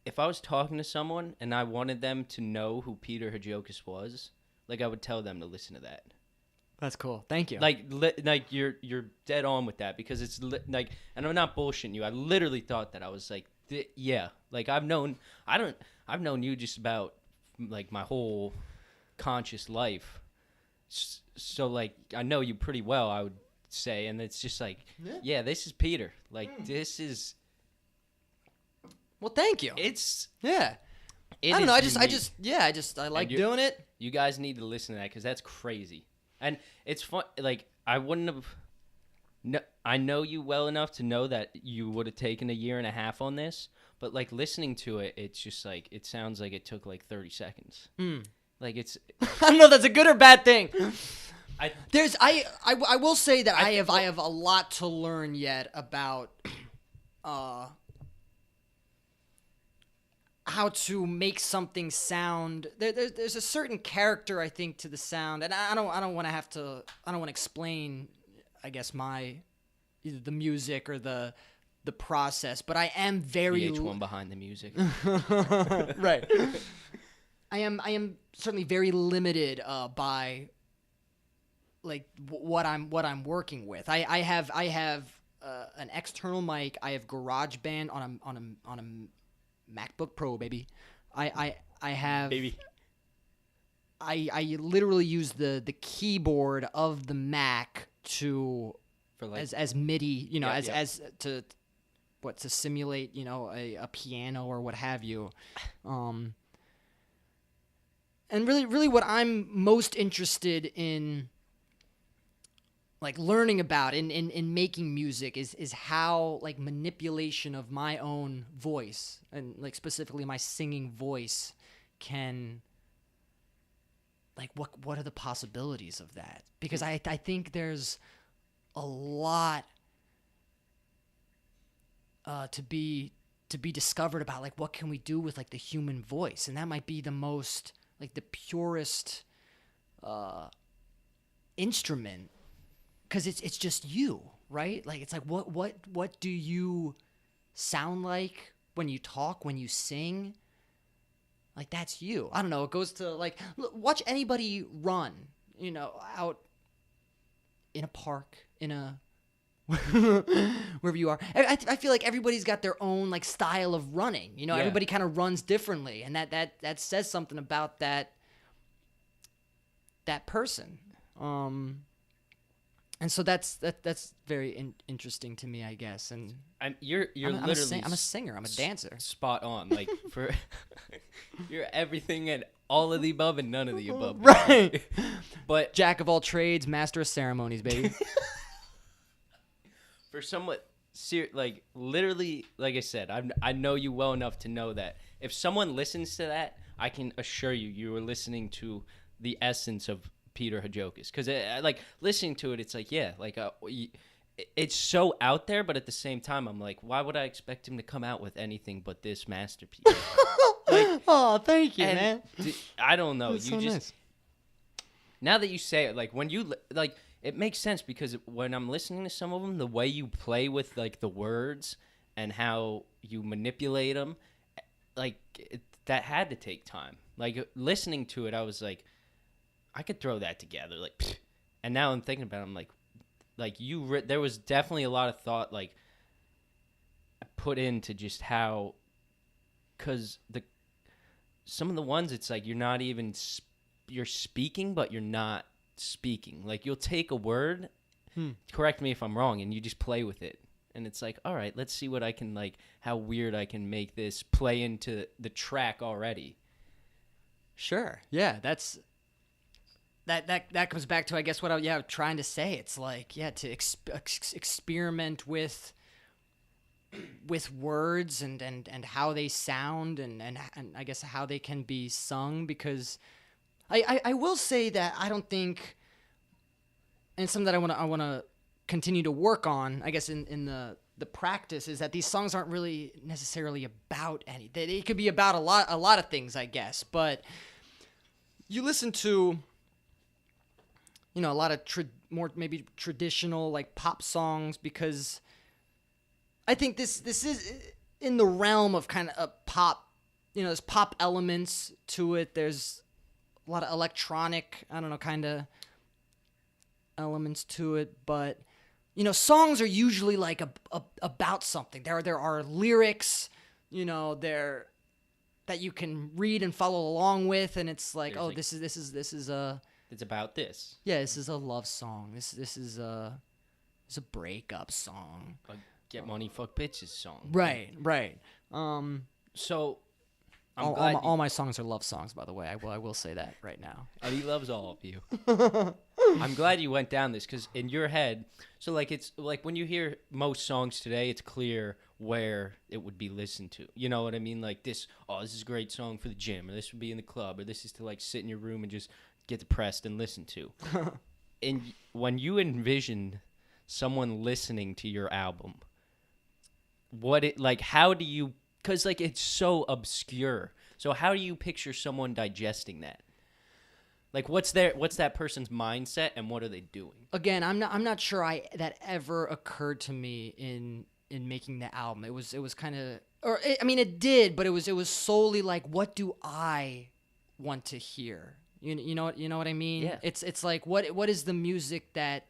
if I was talking to someone and I wanted them to know who Peter Hadjokas was, like I would tell them to listen to that. That's cool. Thank you. Like you're dead on with that because it's like, and I'm not bullshitting you. I literally thought that. I was like, yeah, like I've known you just about like my whole conscious life. So like I know you pretty well, I would say, and it's just like, yeah, this is Peter. Like this is. Well, thank you. I don't know. I like doing it. You guys need to listen to that because that's crazy. And it's fun. Like I wouldn't have. No, I know you well enough to know that you would have taken a year and a half on this. But like listening to it, it's just like it sounds like it took like 30 seconds. Like it's. I don't know if that's a good or bad thing. I will say that I have a lot to learn yet about how to make something sound. There's a certain character, I think, to the sound, and I don't want to explain, I guess, either the music or the process, but I am very VH1 behind the music. Right. I am certainly very limited by like what I'm working with. I have an external mic. I have GarageBand on a MacBook Pro, baby. I have baby. I literally use the keyboard of the Mac for like, as MIDI, you know, as to simulate, you know, a piano or what have you. And really what I'm most interested in like learning about in making music is how like manipulation of my own voice and like specifically my singing voice can like what are the possibilities of that, because I think there's a lot to be discovered about like what can we do with like the human voice, and that might be the most like the purest instrument, because it's just you, right? Like it's like what do you sound like when you talk, when you sing? Like that's you. I don't know. It goes to like watch anybody run, out in a park, in a wherever you are. I feel like everybody's got their own like style of running. Yeah. Everybody kind of runs differently, and that says something about that person. And so that's very interesting to me, I guess. And you're literally I'm a singer. I'm a dancer. Spot on. Like for you're everything and all of the above and none of the above. Right. But Jack of all trades, master of ceremonies, baby. for somewhat like literally, like I said, I know you well enough to know that if someone listens to that, I can assure you are listening to the essence of Peter Hadjokas, because like listening to it, it's like it's so out there, but at the same time, I'm like, why would I expect him to come out with anything but this masterpiece? Like, oh, thank you, man. I don't know. That's You so just nice. Now that you say it, like when you like, it makes sense because when I'm listening to some of them, the way you play with like the words and how you manipulate them, like that had to take time. Like listening to it, I was like, I could throw that together, like, pfft. And now I'm thinking about it, I'm like there was definitely a lot of thought, like, put into just how, because some of the ones, it's like you're not even, you're speaking, but you're not speaking. Like, you'll take a word, correct me if I'm wrong, and you just play with it. And it's like, all right, let's see what I can, like, how weird I can make this play into the track already. Sure. Yeah, that's... That comes back to, I guess, what I'm trying to say. It's like, to experiment with words and how they sound and I guess how they can be sung, because I will say that I don't think, and it's something that I want to continue to work on, I guess, in the practice, is that these songs aren't really necessarily about anything. It could be about a lot of things, I guess, but you listen to a lot of more maybe traditional like pop songs, because I think this is in the realm of kind of a pop. There's pop elements to it. There's a lot of electronic, I don't know, kind of elements to it. But songs are usually like about something. There are lyrics, there that you can read and follow along with, and it's like, this is a. It's about this. Yeah, this is a love song. This is a breakup song. A get money, fuck bitches song. Right. So, all my songs are love songs, by the way. I will say that right now. And he loves all of you. I'm glad you went down this, because in your head, so like it's like when you hear most songs today, it's clear where it would be listened to. You know what I mean? Like this is a great song for the gym, or this would be in the club, or this is to like sit in your room and just get depressed and listen to. And when you envision someone listening to your album, how do you, because like it's so obscure, so how do you picture someone digesting that? Like what's that person's mindset, and what are they doing? Again, I'm not sure that ever occurred to me in making the album. It was kind of, it did, but it was solely like, what do I want to hear? You know what I mean? Yeah. It's like what is the music that's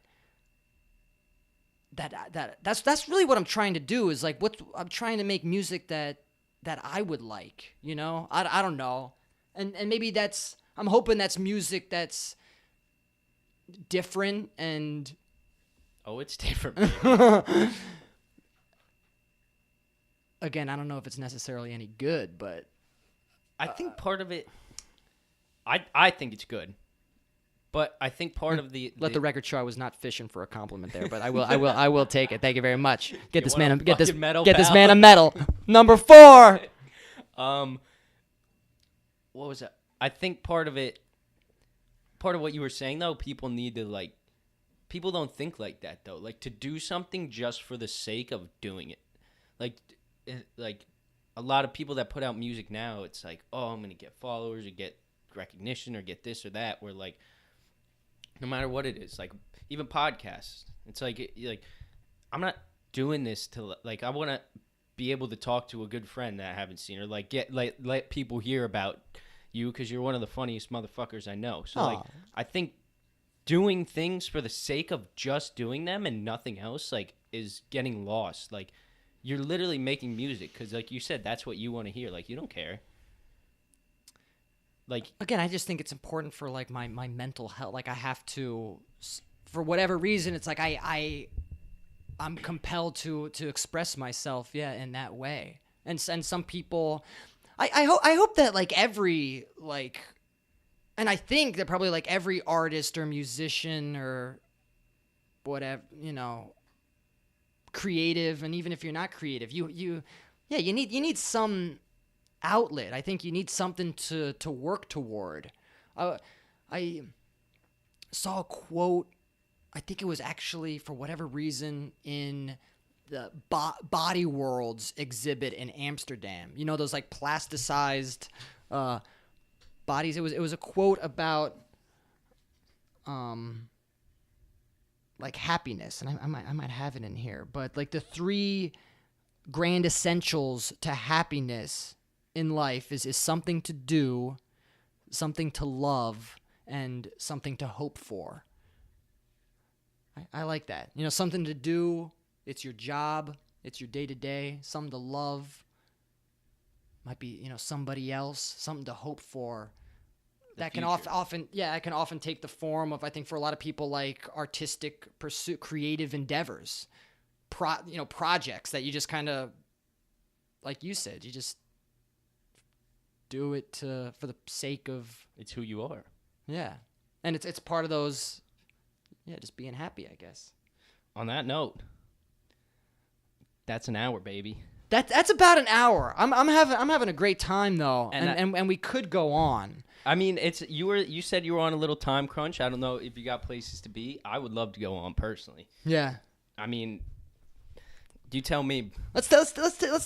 really what I'm trying to do, is like I'm trying to make music that I would like, I don't know. And maybe I'm hoping that's music that's different and it's different. Again, I don't know if it's necessarily any good, but I think part of it, I think it's good, but I think part of let the record show I was not fishing for a compliment there, but I will take it. Thank you very much. Get this man a medal. Number 4. What was that? I think part of what you were saying though, people don't think like that though. Like to do something just for the sake of doing it, like a lot of people that put out music now, it's like, I'm gonna get followers or get recognition or get this or that. Where like, no matter what it is, like even podcasts, it's like I'm not doing this to like I want to be able to talk to a good friend that I haven't seen or like let people hear about you because you're one of the funniest motherfuckers I know. So like I think doing things for the sake of just doing them and nothing else like is getting lost. Like you're literally making music because like you said, that's what you want to hear. Like you don't care. Like again, I just think it's important for like my mental health. Like I have to, for whatever reason, it's like I'm compelled to express myself, in that way. And some people, I hope that like every like, and I think that probably like every artist or musician or whatever, creative, and even if you're not creative, you need some outlet. I think you need something to work toward. I saw a quote. I think it was actually, for whatever reason, in the Body Worlds exhibit in Amsterdam. You know, those like plasticized bodies. It was a quote about like happiness, and I might have it in here, but like the 3 grand essentials to happiness in life is something to do, something to love, and something to hope for. I like that. Something to do, it's your job, it's your day-to-day. Something to love might be, somebody else. Something to hope for. That can often take the form of, I think for a lot of people, like artistic pursuit, creative endeavors, projects that you just kind of, like you said, you just do it for the sake of. It's who you are. Yeah, and it's part of those. Yeah, just being happy, I guess. On that note, that's an hour, baby. That's about an hour. I'm having a great time though, and we could go on. I mean, you said you were on a little time crunch. I don't know if you got places to be. I would love to go on personally. Yeah. I mean, you tell me. Let's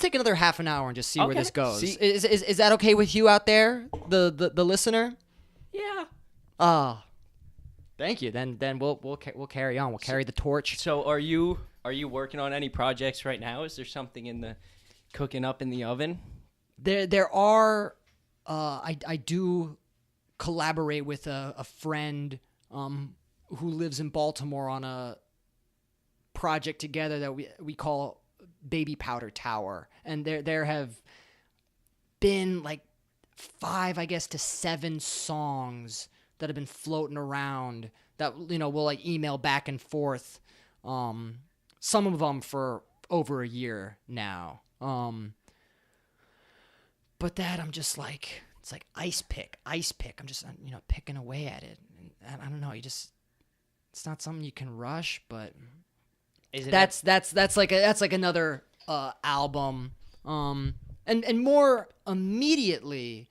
take another half an hour and just see where this goes. See, is that okay with you out there, the listener? Yeah. Thank you. Then we'll carry on. We'll carry the torch. So are you working on any projects right now? Is there something cooking up in the oven? There are. I do collaborate with a friend who lives in Baltimore on a project together that we call Baby Powder Tower, and there have been like 5, I guess, to 7 songs that have been floating around that we'll like email back and forth. Some of them for over a year now. But that I'm just like, it's like ice pick. I'm just picking away at it. And I don't know. It's not something you can rush, but that's like another album. And more immediately,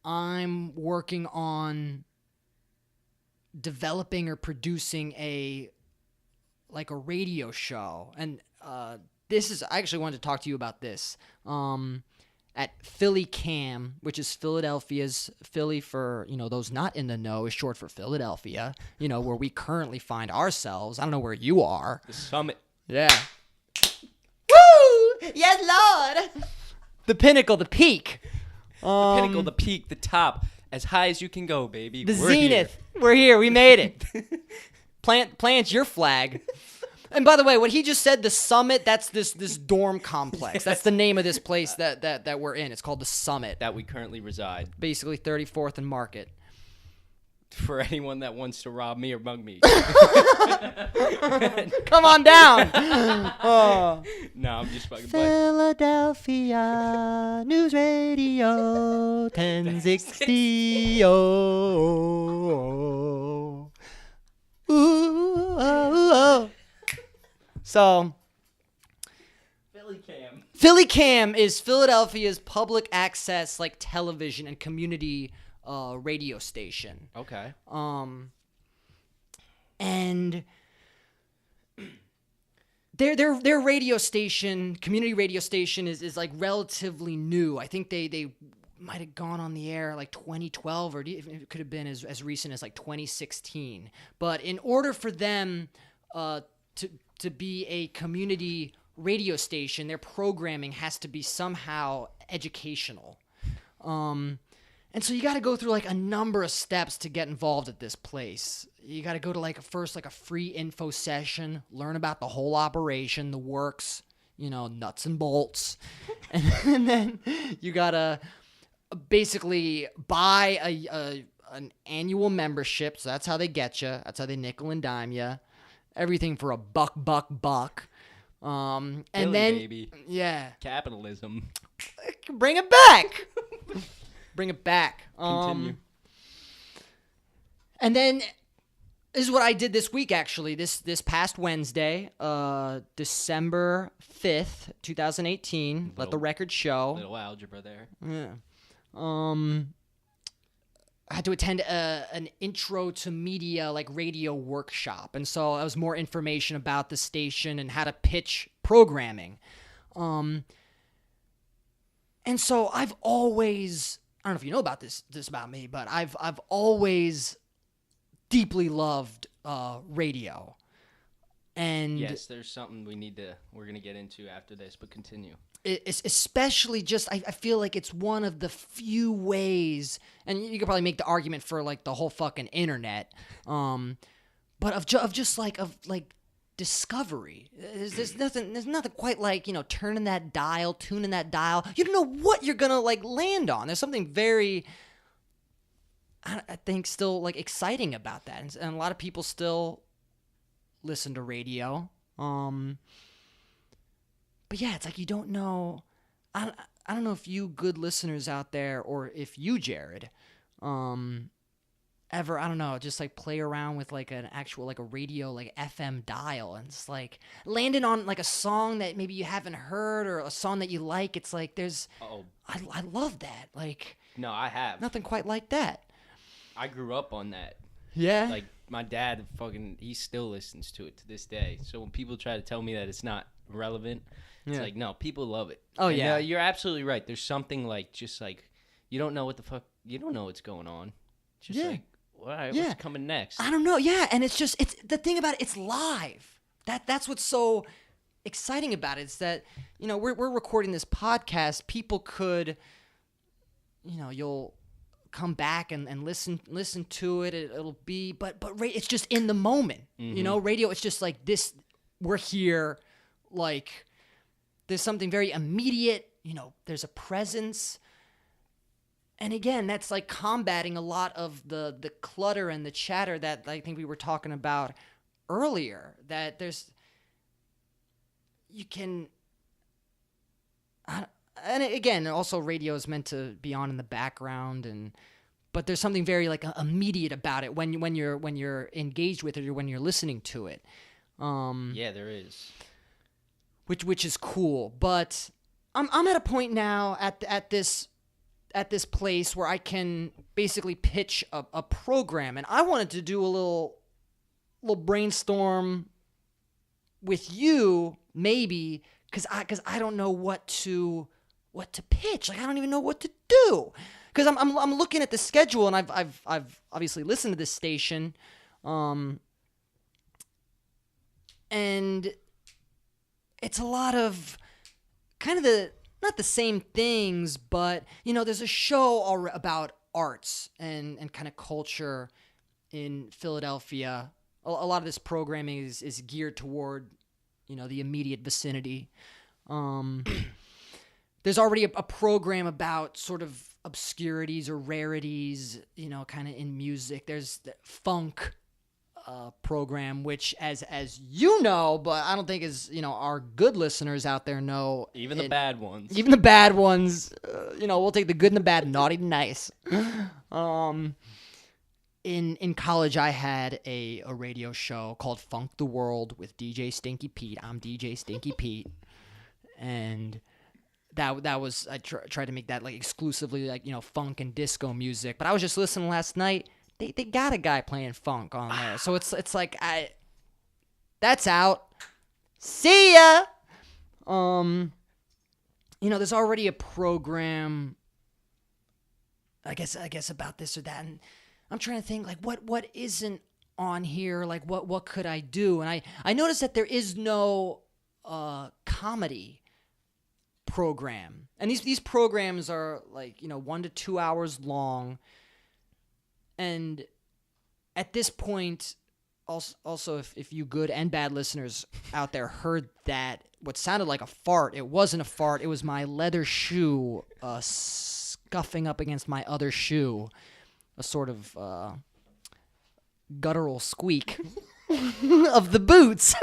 I'm working on developing or producing a radio show. And I actually wanted to talk to you about this. At Philly Cam, which is Philadelphia's, Philly for, those not in the know, is short for Philadelphia, where we currently find ourselves. I don't know where you are. The summit. Yeah. Woo! Yes, Lord! The pinnacle, the peak. The pinnacle, the peak, the top. As high as you can go, baby. The zenith. We're here. We made it. Plant your flag. And by the way, what he just said, the Summit, that's this dorm complex. Yes. That's the name of this place that we're in. It's called the Summit. That we currently reside. Basically 34th and Market. For anyone that wants to rob me or mug me. Come on down. No, I'm just fucking Philadelphia News Radio 1060. Ooh, oh. So, Philly Cam is Philadelphia's public access television and community radio station. Okay. And their radio station, community radio station, is relatively new. I think they might have gone on the air like 2012, or it could have been as recent as like 2016. But in order for them to be a community radio station, their programming has to be somehow educational. And so you got to go through like a number of steps to get involved at this place. You got to go to like a free info session, learn about the whole operation, the works, nuts and bolts. And then you got to basically buy an annual membership. So that's how they get you. That's how they nickel and dime you. Everything for $1. And Billy, then, baby. yeah, Capitalism. bring it back. Bring it back. Continue. And then this is what I did this week, actually. This past Wednesday, December 5th, 2018. Let the record show. Little algebra there. Yeah. I had to attend an intro to media, like radio workshop. And so that was more information about the station and how to pitch programming. And so I've always, I don't know if you know about this about me, but I've always deeply loved radio. And yes, there's something we're going to get into after this, but continue. It's especially just, I feel like it's one of the few ways, and you could probably make the argument for like the whole fucking internet, but of just like discovery. There's nothing quite like, tuning that dial. You don't know what you're gonna like land on. There's something very, I think, still like exciting about that, and a lot of people still listen to radio. But yeah, it's like you don't know. I don't know if you good listeners out there, or if you, Jared, ever, I don't know, just like play around with like an actual like a radio like FM dial, and it's like landing on like a song that maybe you haven't heard, or a song that you like. It's like I love that. Like, no, I have nothing quite like that. I grew up on that. Yeah. Like my dad he still listens to it to this day. So when people try to tell me that it's not relevant, it's like, no, people love it. Oh, and, yeah. You're absolutely right. There's something like, just like, you don't know what the fuck, you don't know what's going on. Just like, all right, what's coming next? I don't know. Yeah. And it's the thing about it, it's live. That's what's so exciting about it, is that, we're recording this podcast. People could, you'll come back and listen to it. It'll be, but it's just in the moment, radio. It's just like this, we're here, like, there's something very immediate, there's a presence. And again, that's like combating a lot of the clutter and the chatter that I think we were talking about earlier, that and again, also radio is meant to be on in the background, but there's something very like immediate about it when you're engaged with it, or when you're listening to it. Yeah, there is. Which is cool, but I'm at a point now at this place where I can basically pitch a program, and I wanted to do a little brainstorm with you, maybe, because I don't know what to pitch. Like, I don't even know what to do, because I'm looking at the schedule, and I've obviously listened to this station, and it's a lot of kind of not the same things, but, there's a show about arts and kind of culture in Philadelphia. A lot of this programming is geared toward, the immediate vicinity. There's already a program about sort of obscurities or rarities, kind of in music. There's the funk program, which as you know, but I don't think our good listeners out there know. Even the bad ones. We'll take the good and the bad, naughty and nice. In college, I had a radio show called Funk the World with DJ Stinky Pete. I'm DJ Stinky Pete, and that was, I tried to make that like exclusively like funk and disco music. But I was just listening last night. They got a guy playing funk on there, so it's like that's out. See ya. There's already a program I guess about this or that, and I'm trying to think like what isn't on here, like what could I do? And I noticed that there is no comedy program, and these programs are like 1 to 2 hours long, and at this point, also if you good and bad listeners out there heard that what sounded like a fart, it wasn't a fart, it was my leather shoe scuffing up against my other shoe, a sort of guttural squeak of the boots.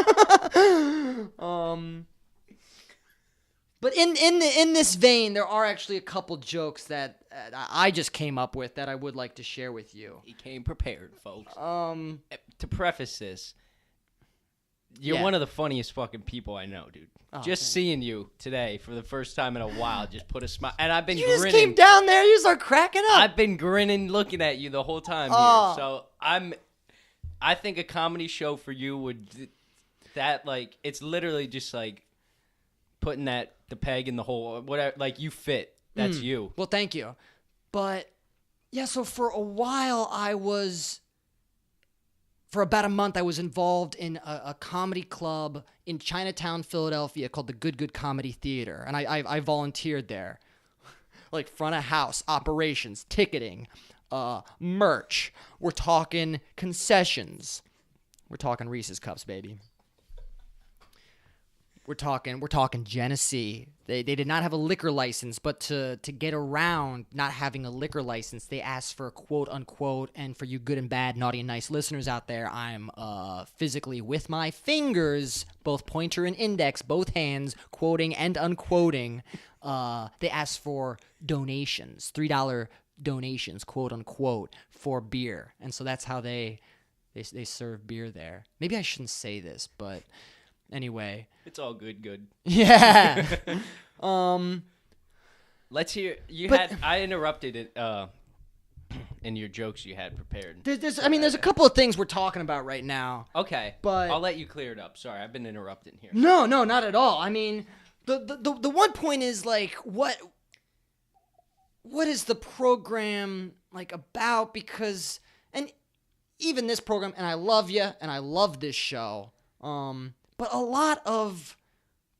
But in this vein, there are actually a couple jokes that I just came up with that I would like to share with you. He came prepared, folks. To preface this, you're Yeah. one of the funniest fucking people I know, dude. Oh, just thanks. seeing you today for the first time in a while just put a smile. And I've been You grinning. just came down there, you start cracking up. I've been grinning looking at you the whole time Oh. here. So I think a comedy show for you would it's literally just like putting the peg in the hole, whatever, like you fit. That's you. Well, thank you. But yeah, so for a while for about a month, I was involved in a comedy club in Chinatown, Philadelphia called the Good Comedy Theater. And I volunteered there. Like front of house, operations, ticketing, merch. We're talking concessions. We're talking Reese's Cups, baby. We're talking Genesee. They did not have a liquor license, but to get around not having a liquor license, they asked for quote unquote, and for you good and bad, naughty and nice listeners out there, I'm physically with my fingers, both pointer and index, both hands, quoting and unquoting. They asked for donations, $3 donations, quote unquote, for beer, and so that's how they serve beer there. Maybe I shouldn't say this, but anyway. It's all good. Yeah. Let's hear. I interrupted it in your jokes you had prepared. There's a couple of things we're talking about right now. Okay, but I'll let you clear it up. Sorry, I've been interrupting here. No, not at all. I mean, the one point is like what is the program like about? Because and even this program, and I love you, and I love this show. But a lot of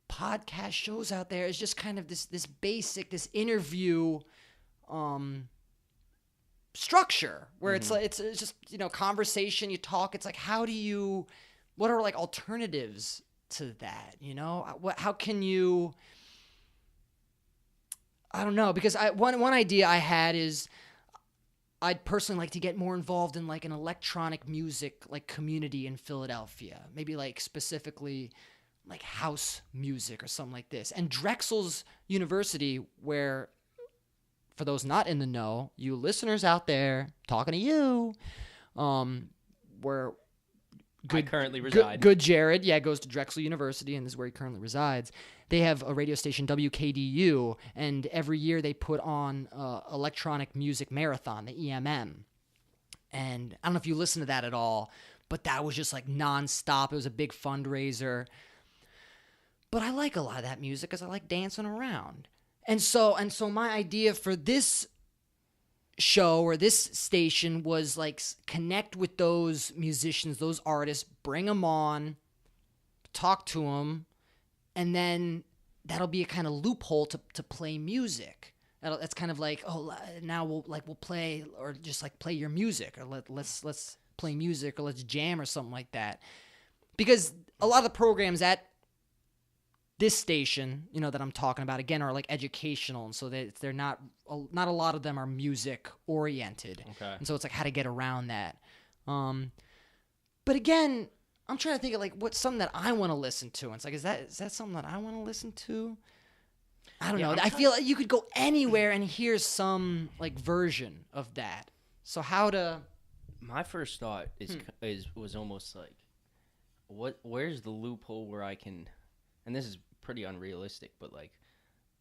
podcast shows out there is just kind of this basic, this interview structure where it's like it's just conversation, you talk. It's like what are like alternatives to that? How can you? I don't know, because one idea I had is I'd personally like to get more involved in like an electronic music like community in Philadelphia. Maybe like specifically like house music or something like this. And Drexel's University, where for those not in the know, you listeners out there, talking to you, where I currently reside. Good Jared, goes to Drexel University, and this is where he currently resides. They have a radio station, WKDU, and every year they put on Electronic Music Marathon, the EMM. And I don't know if you listen to that at all, but that was just like nonstop. It was a big fundraiser. But I like a lot of that music because I like dancing around. And so my idea for this show or this station was like connect with those musicians, those artists, bring them on, talk to them, and then that'll be a kind of loophole to play music. That's kind of like, now we'll play, or just like play your music, or let's play music, or let's jam or something like that. Because a lot of the programs at this station, that I'm talking about, again, are like educational, and so they're not a lot of them are music oriented. Okay. And so it's like how to get around that. But again, I'm trying to think of like what's something that I want to listen to. And it's like, is that something that I want to listen to? I don't know. I feel like you could go anywhere and hear some like version of that. So My first thought was almost like, where's the loophole where I can, and this is pretty unrealistic, but like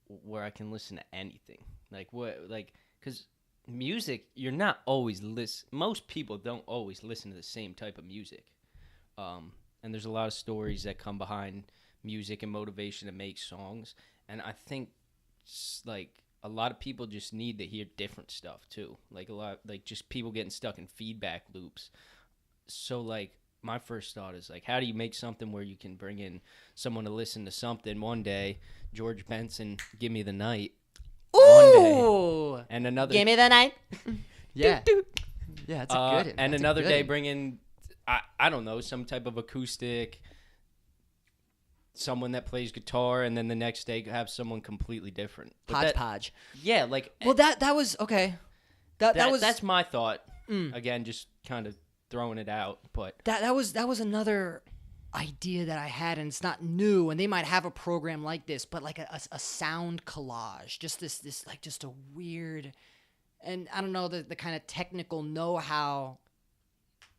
where I can listen to anything. Because music, you're not always most people don't always listen to the same type of music. And there's a lot of stories that come behind music and motivation to make songs. And I think like a lot of people just need to hear different stuff too. Like just people getting stuck in feedback loops. So like my first thought is like, how do you make something where you can bring in someone to listen to something one day, George Benson, Give Me the Night, one day, and another, Give me the night. Yeah, yeah, that's a good. And another day, bring in, I don't know, some type of acoustic, someone that plays guitar, and then the next day have someone completely different. Hodgepodge. Yeah, like. Well, that was okay. That's my thought. Again, just kind of throwing it out, but that was another idea that I had, and it's not new, and they might have a program like this, but like a sound collage, just this like just a weird, and I don't know the kind of technical know-how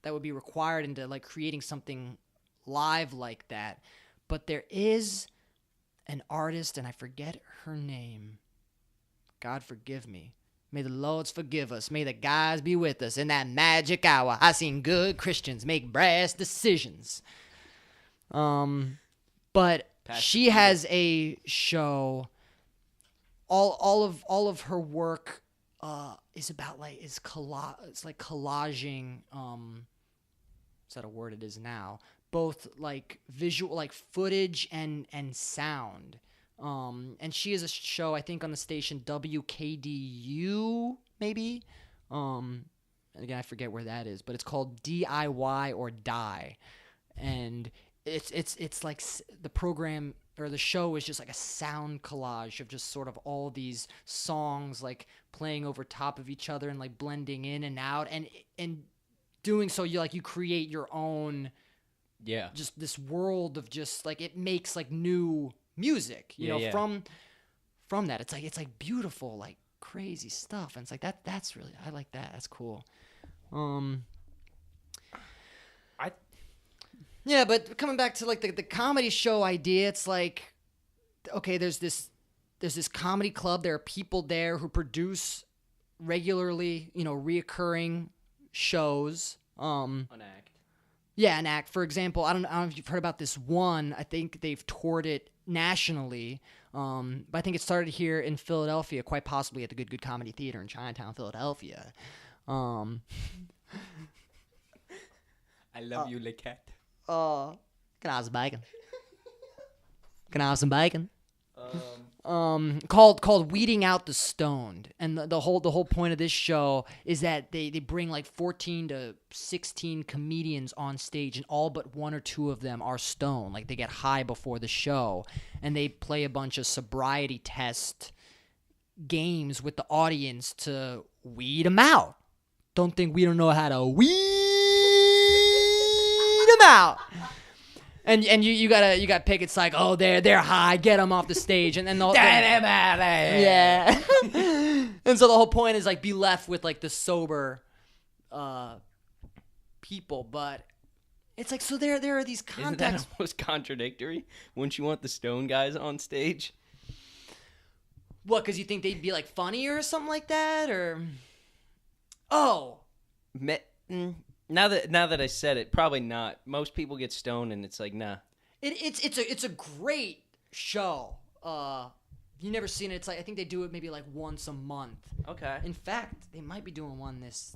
that would be required into like creating something live like that. But there is an artist, and I forget her name. God forgive me. May the Lords forgive us. May the guys be with us in that magic hour. I seen good Christians make brass decisions. But she has a show. All of her work is about it's like collaging. Is that a word? It is now. Both like visual, like footage and sound. And she has a show, I think, on the station WKDU, maybe. And again, I forget where that is, but it's called DIY or Die. And it's like the program or the show is just like a sound collage of just sort of all these songs like playing over top of each other and like blending in and out, and doing so you create your own just this world of just like it makes like new music, you know, from that. It's like beautiful, like crazy stuff, and it's like that's really, I like that. That's cool. Yeah, but coming back to like the comedy show idea, it's like, okay, there's this comedy club. There are people there who produce regularly, you know, reoccurring shows. An act. Yeah, an act. For example, I don't know if you've heard about this one. I think they've toured it nationally. But I think it started here in Philadelphia, quite possibly at the Good Comedy Theater in Chinatown, Philadelphia. I love you, Le Cat. Can I have some bacon? Can I have some bacon? Called Weeding Out the Stoned, and the whole point of this show is that they bring like 14 to 16 comedians on stage, and all but one or two of them are stoned. Like they get high before the show, and they play a bunch of sobriety test games with the audience to weed them out. Don't think we don't know how to weed them out. And you gotta pick. It's like, oh, they're high, get them off the stage, and then yeah. And so the whole point is like be left with like the sober people, but it's like, so there are these contexts. Isn't that almost contradictory? Wouldn't you want the stone guys on stage? What? Because you think they'd be like funnier or something like that, or Now that I said it, probably not. Most people get stoned, and it's like, nah. It's a great show. You never seen it? It's like, I think they do it maybe like once a month. Okay. In fact, they might be doing one this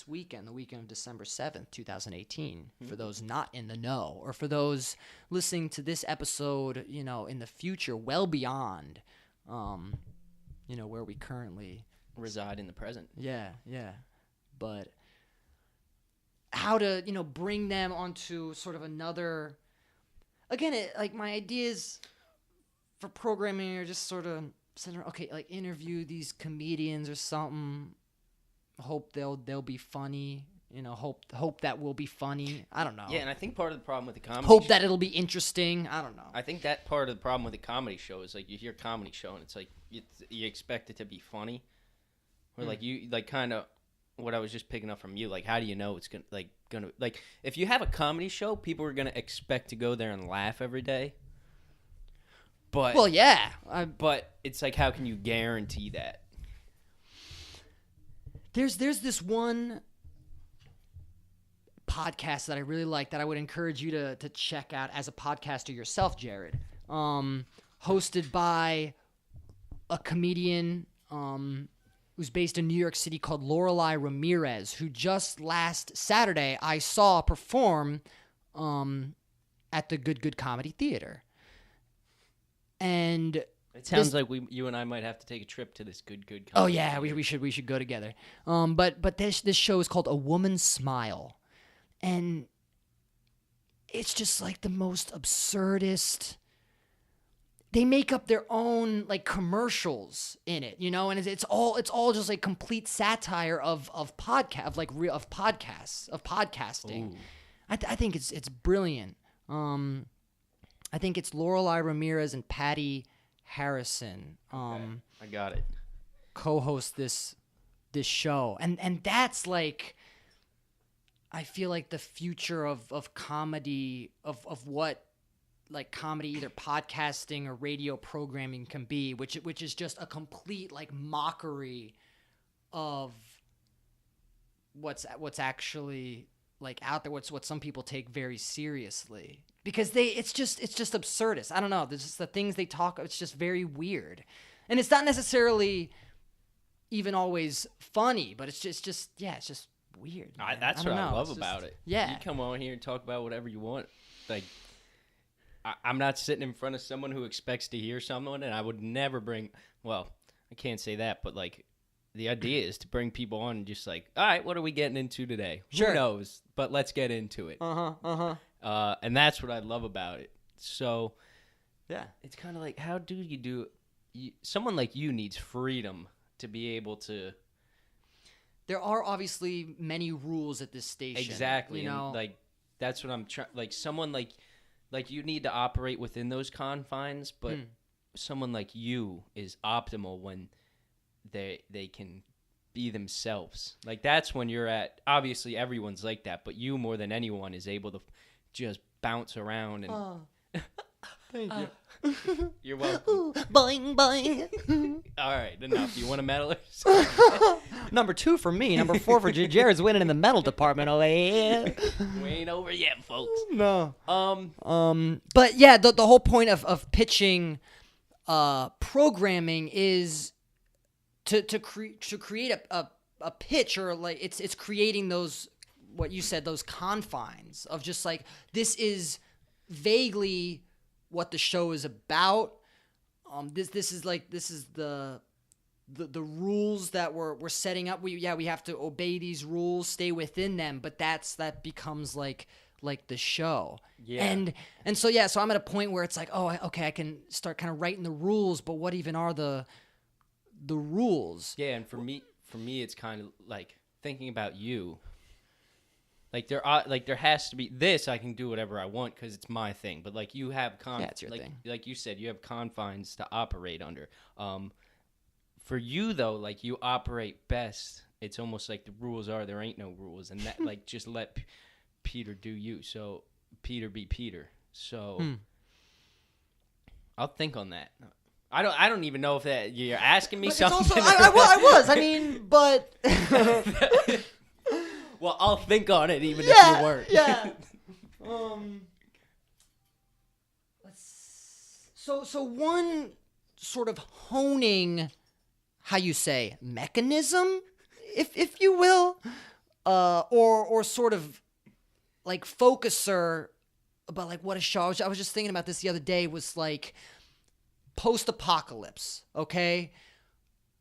weekend, the weekend of December 7th, 2018. For those not in the know, or for those listening to this episode, you know, in the future, well beyond, you know, where we currently reside in the present. Yeah. But how to, you know, bring them onto sort of another, again, like my ideas for programming are just sort of center, okay, like interview these comedians or something, hope they'll be funny, you know, hope that will be funny. I don't know. Yeah, and I think part of the problem with the comedy hope that it'll be interesting. I don't know. I think that part of the problem with the comedy show is like you hear comedy show and it's like you expect it to be funny, or like you like kind of what I was just picking up from you, like how do you know it's gonna if you have a comedy show, people are gonna expect to go there and laugh every day. But well, yeah, but it's like, how can you guarantee that? There's this one podcast that I really like that I would encourage you to check out as a podcaster yourself, Jared. Hosted by a comedian who's based in New York City, called Lorelei Ramirez, who just last Saturday I saw perform at the Good Comedy Theater. And it sounds like you and I might have to take a trip to this good comedy. Oh yeah, we should go together. But this show is called A Woman's Smile, and it's just like the most absurdist. They make up their own like commercials in it, you know, and it's all just like complete satire of podcasting. Ooh. I think it's brilliant. I think it's Lorelei Ramirez and Patty Harrison. I got it. Co-host this show, and that's like, I feel like the future of comedy, of what like comedy, either podcasting or radio programming can be, which is just a complete like mockery of what's actually like out there, what some people take very seriously, because it's just absurdist. I don't know. There's just the things they talk. It's just very weird, and it's not necessarily even always funny, but it's just weird. That's what I love about it. Yeah, you come on here and talk about whatever you want. Like, I'm not sitting in front of someone who expects to hear someone, and I would never bring. Well, I can't say that, but like, the idea is to bring people on and just like, all right, what are we getting into today? Sure. Who knows? But let's get into it. And that's what I love about it. So, yeah, it's kind of like, how do you do? Someone like you needs freedom to be able to. There are obviously many rules at this station. Exactly. You know, and like, that's what I'm trying. Like, someone like you need to operate within those confines, but someone like you is optimal when they can be themselves. Like, that's when you're at. Obviously, everyone's like that, but you more than anyone is able to just bounce around and. Thank you. You're welcome. Boing, boing. All right, enough. You want a medal? Number 2 for me. Number 4 for Jared's winning in the medal department over here. We ain't over yet, folks. No. But yeah, the whole point of pitching programming is to create a pitch, or like it's creating those, what you said, those confines of just like, this is vaguely what the show is about. This is the rules that we're setting up. We have to obey these rules, stay within them, but that becomes like the show. Yeah. And so I'm at a point where it's like, oh, okay, I can start kind of writing the rules, but what even are the rules? Yeah, and for me it's kind of like thinking about you. Like, there has to be this. I can do whatever I want because it's my thing. But like, you have it's your thing. Like you said, you have confines to operate under. For you though, like, you operate best. It's almost like the rules are there ain't no rules, and that like, just let Peter do you. So Peter be Peter. So I'll think on that. I don't even know if that you're asking me but something. Also, I was. I mean, but. Well, I'll think on it even if you weren't. Yeah. So one sort of honing, how you say, mechanism, if you will, or sort of like focuser about like what a show. I was just thinking about this the other day. Was like post-apocalypse, okay,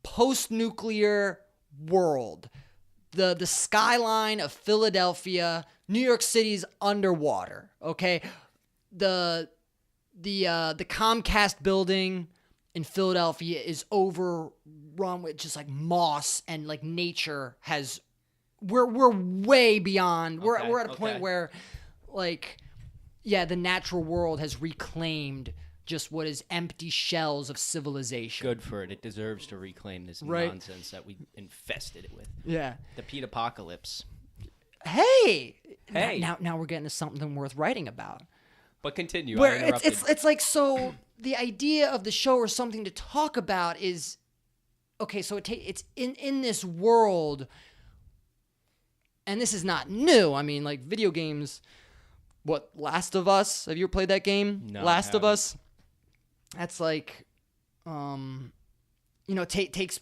post-nuclear world. The skyline of Philadelphia, New York City's underwater, okay? The Comcast building in Philadelphia is overrun with just like moss, and like nature has we're way beyond. Okay, We're at a point where like the natural world has reclaimed just what is empty shells of civilization. Good for it. It deserves to reclaim this nonsense that we infested it with. Yeah. The Pete Apocalypse. Hey. Now we're getting to something worth writing about. But continue. Where it's like, so the idea of the show or something to talk about is, okay, so it's in this world, and this is not new. I mean, like, video games. What, Last of Us? Have you ever played that game? No, Last of Us. That's like, takes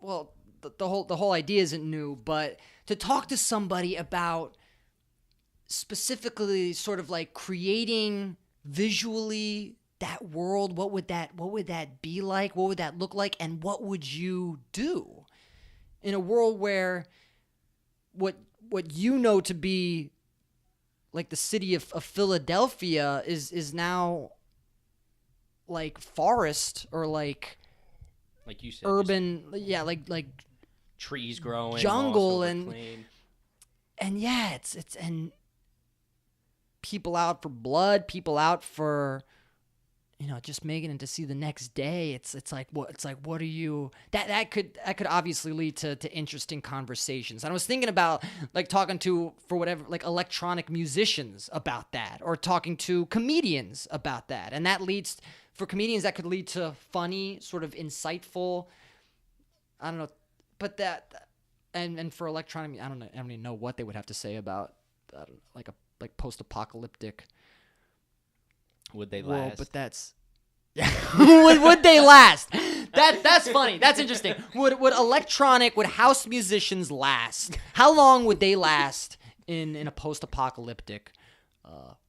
well, the whole idea isn't new, but to talk to somebody about specifically sort of like creating visually that world, what would that be like? What would that look like? And what would you do in a world where what you know to be like the city of Philadelphia is now like forest or like you said, urban, like trees growing, jungle, moss over and plain. and yeah, it's and people out for blood, people out for just making it to see the next day. It's like what are you that could obviously lead to interesting conversations. And I was thinking about like talking to, for whatever, like electronic musicians about that, or talking to comedians about that. And that leads, for comedians, that could lead to funny, sort of insightful, I don't know, but that, and for electronic, I don't even know what they would have to say about like post-apocalyptic Would they world, last? but that's would they last? That's funny. That's interesting. Would house musicians last? How long would they last in a post-apocalyptic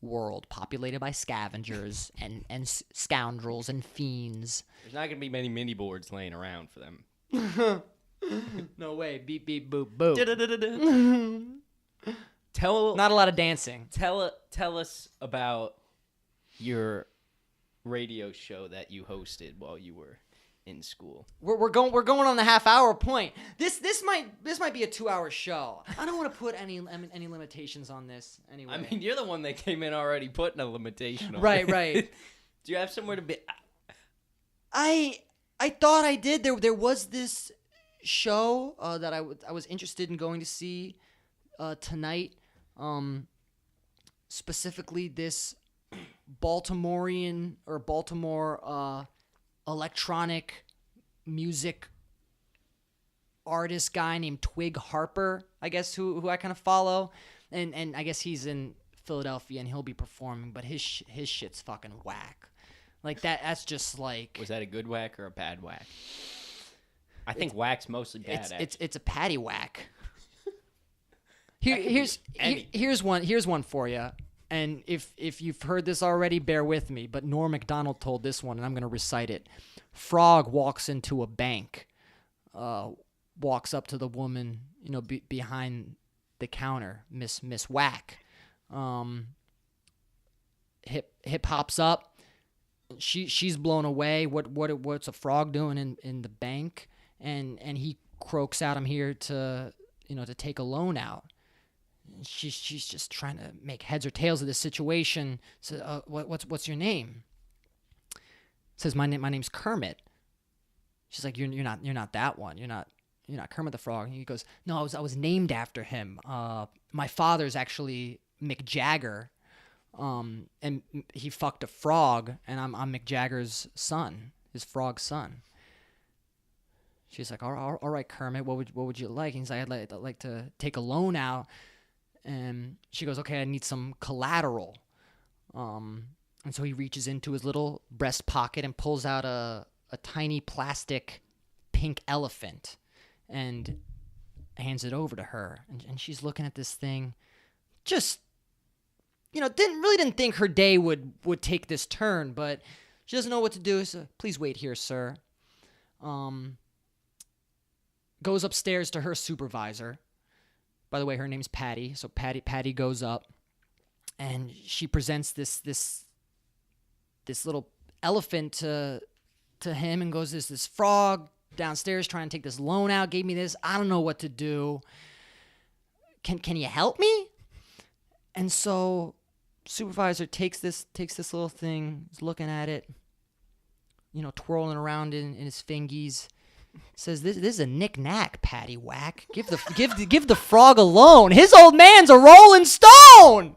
world populated by scavengers and scoundrels and fiends? There's not gonna be many mini boards laying around for them. No way. Beep beep boop boop. Not a lot of dancing. Tell us about your radio show that you hosted while you were in school. We're going on the half-hour point. This might be a 2-hour show. I don't want to put any limitations on this anyway. I mean, you're the one that came in already putting a limitation on Right, it. right. Do you have somewhere to be? I thought I did. There was this show that I was interested in going to see tonight. Specifically this Baltimore electronic music artist guy named Twig Harper, I guess, who I kind of follow, and I guess he's in Philadelphia and he'll be performing, but his shit's fucking whack. Like that's just like. Was that a good whack or a bad whack? I think whack's mostly bad. It's a patty whack. Here's one for you. And if you've heard this already, bear with me. But Norm Macdonald told this one, and I'm going to recite it. Frog walks into a bank, walks up to the woman, behind the counter, Miss Whack. Hip hops up. She's blown away. What's a frog doing in the bank? And he croaks out, "I'm here to take a loan out." She's just trying to make heads or tails of this situation. So, what's your name? Says my name's Kermit. She's like, you're not that one. You're not Kermit the Frog. And he goes, no, I was named after him. My father's actually Mick Jagger, and he fucked a frog, and I'm Mick Jagger's son, his frog son. She's like, all right, Kermit, what would you like? And he's like, I'd like to take a loan out. And she goes, okay, I need some collateral. And so he reaches into his little breast pocket and pulls out a tiny plastic pink elephant and hands it over to her. And she's looking at this thing, just, didn't think her day would take this turn, but she doesn't know what to do. So, please wait here, sir. Goes upstairs to her supervisor. By the way, her name's Patty. So Patty goes up, and she presents this little elephant to him, and goes, this frog downstairs trying to take this loan out. Gave me this. I don't know what to do. Can you help me? And so supervisor takes this little thing, is looking at it, twirling around in his fingies. Says, this is a knick-knack, Patty Whack. Give the frog a loan. His old man's a Rolling Stone.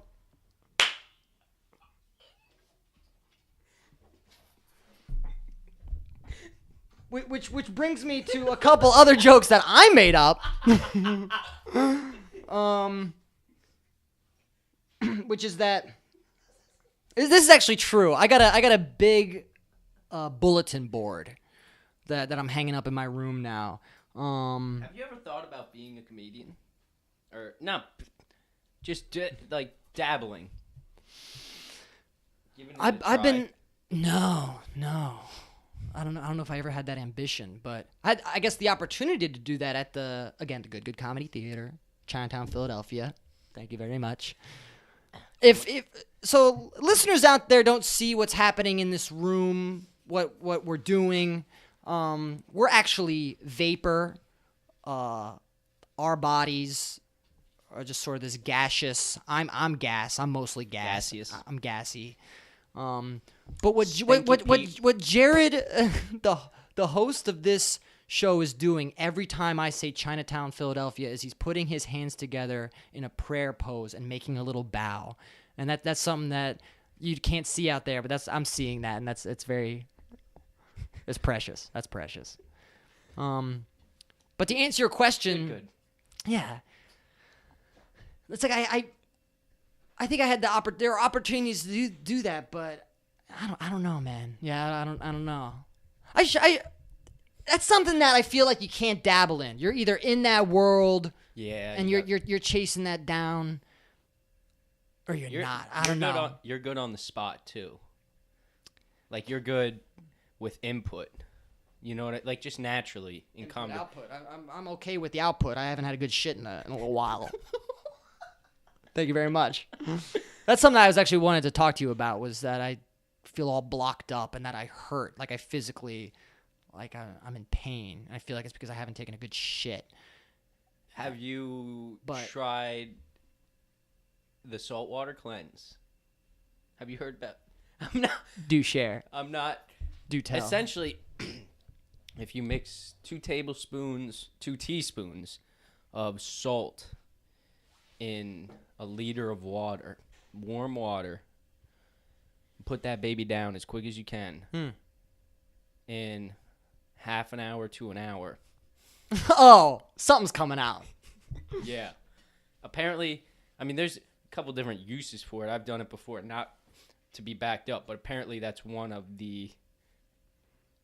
Which brings me to a couple other jokes that I made up. Which is that this is actually true. I got a big bulletin board that I'm hanging up in my room now. Have you ever thought about being a comedian? Or not, just like dabbling? I've been no. I don't know if I ever had that ambition, but I guess the opportunity to do that at the Good Comedy Theater, Chinatown, Philadelphia. Thank you very much. If so, listeners out there don't see what's happening in this room, what we're doing. We're actually vapor. Our bodies are just sort of this gaseous. I'm gas. I'm mostly gas. Gaseous. I'm gassy. But what Jared, the host of this show, is doing every time I say Chinatown, Philadelphia, is he's putting his hands together in a prayer pose and making a little bow, and that's something that you can't see out there, but I'm seeing that, and it's precious. That's precious. But to answer your question, Good. yeah, it's like I think I had there are opportunities to do that, but I don't know, man. Yeah, I don't know. That's something that I feel like you can't dabble in. You're either in that world, and you're chasing that down, or you're not. I don't know. You're good on the spot too. Like you're good with input. You know what? Like just naturally in comedy. Output. I'm okay with the output. I haven't had a good shit in a little while. Thank you very much. That's something I was actually wanted to talk to you about, was that I feel all blocked up and that I hurt. Like I physically, like I'm in pain. I feel like it's because I haven't taken a good shit. Have you tried the saltwater cleanse? Have you heard about? Do share. I'm not. Do tell. Essentially, if you mix 2 teaspoons of salt in a liter of water, warm water, put that baby down as quick as you can in half an hour to an hour. Oh, something's coming out. Yeah. Apparently, I mean, there's a couple different uses for it. I've done it before, not to be backed up, but apparently that's one of the...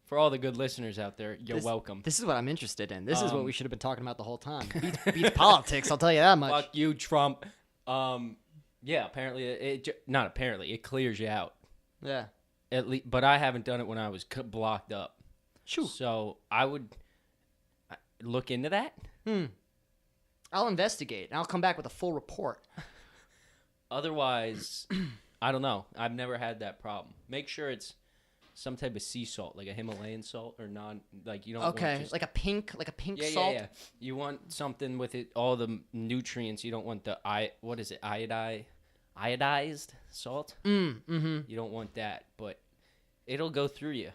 For all the good listeners out there, you're welcome. This is what I'm interested in. This is what we should have been talking about the whole time. Beats politics, I'll tell you that much. Fuck you, Trump. Yeah, apparently it clears you out. Yeah. But I haven't done it when I was blocked up. Shoo. So I would look into that. I'll investigate, and I'll come back with a full report. Otherwise, I don't know. I've never had that problem. Make sure it's some type of sea salt, like a Himalayan salt, or you don't. Okay, want just, like a pink salt. Yeah. You want something with it, all the nutrients. You don't want the iodized salt. Mm-hmm. You don't want that, but it'll go through you.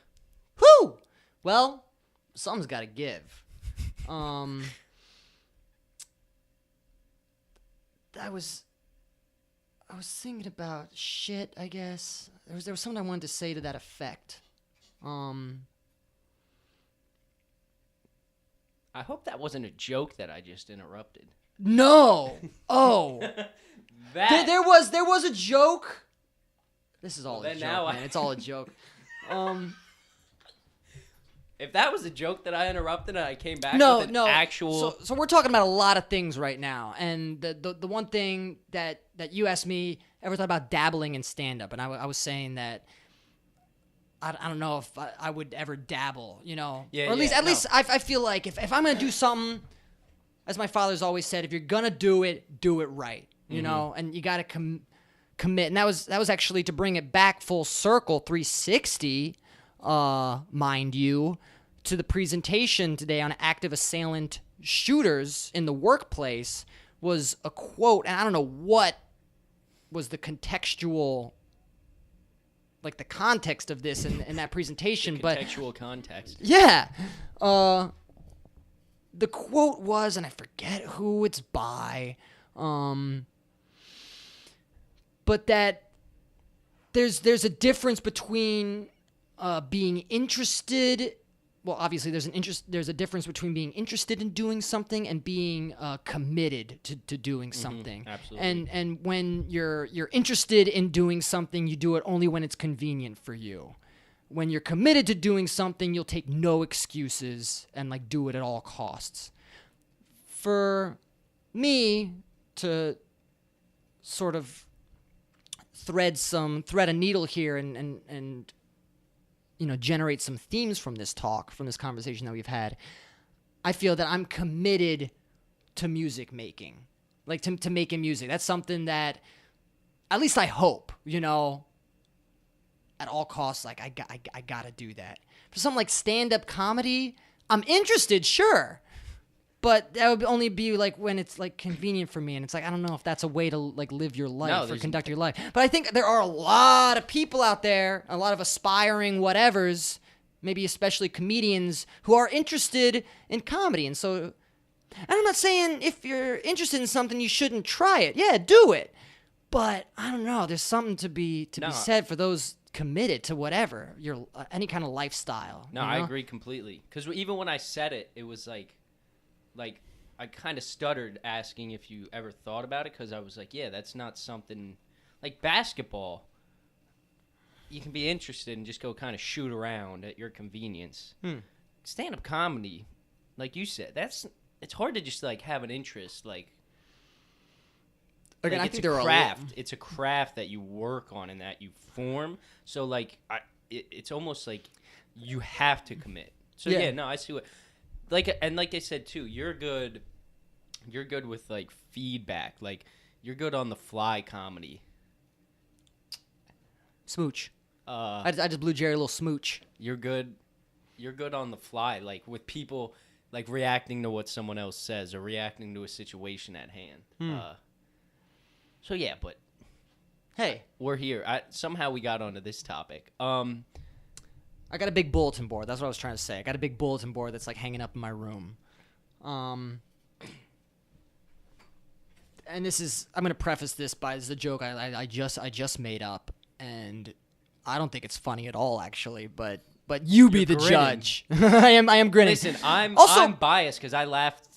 Whew! Well, something's got to give. I was thinking about shit, I guess. There was something I wanted to say to that effect. I hope that wasn't a joke that I just interrupted. No. Oh. There was a joke. This is all a joke, man. It's all a joke. If that was a joke that I interrupted and I came back with an actual... So we're talking about a lot of things right now. And the one thing that you asked me, ever thought about dabbling in stand-up? And I was saying that I don't know if I would ever dabble, you know? Yeah, or at least I feel like if I'm going to do something, as my father's always said, if you're going to do it right, you know? And you got to commit. And that was actually, to bring it back full circle, 360, mind you, to the presentation today on active assailant shooters in the workplace, was a quote, and I don't know what was the contextual, like the context of this in that presentation, but contextual context. Yeah. The quote was, and I forget who it's by, but that there's a difference between being interested. Well, obviously, there's a difference between being interested in doing something and being committed to doing something. Absolutely. And when you're interested in doing something, you do it only when it's convenient for you. when you're committed to doing something, you'll take no excuses and like do it at all costs. For me to sort of thread a needle here and generate some themes from this talk, from this conversation that we've had, I feel that I'm committed to music making, like to making music. That's something that, at least I hope, at all costs, like I gotta do that. For something like stand-up comedy, I'm interested, sure, but that would only be like when it's like convenient for me, and it's like I don't know if that's a way to like live your life or conduct your life. But I think there are a lot of people out there, a lot of aspiring whatevers, maybe especially comedians, who are interested in comedy. And so, and I'm not saying if you're interested in something you shouldn't try it. Yeah, do it. But I don't know. There's something to be said for those committed to whatever your any kind of lifestyle. No, I agree completely. Because even when I said it, it was like I kind of stuttered asking if you ever thought about it, because I was like, yeah, that's not something like basketball. You can be interested and just go kind of shoot around at your convenience. Stand-up comedy, like you said, it's hard to just like have an interest. Like again, I it's think a craft. It's a craft that you work on and that you form. So like it's almost like you have to commit. So yeah, no, I see what like they said too. You're good with like feedback. Like you're good on the fly comedy. Smooch. I just blew Jerry a little smooch. You're good on the fly, like with people like reacting to what someone else says or reacting to a situation at hand. So yeah, but hey, we're here. Somehow we got onto this topic. I got a big bulletin board. That's what I was trying to say. I got a big bulletin board that's like hanging up in my room. And this is, I'm gonna preface this by, this is a joke I just made up, and I don't think it's funny at all, actually. But you be the judge. I am grinning. Listen, I'm biased because I laughed.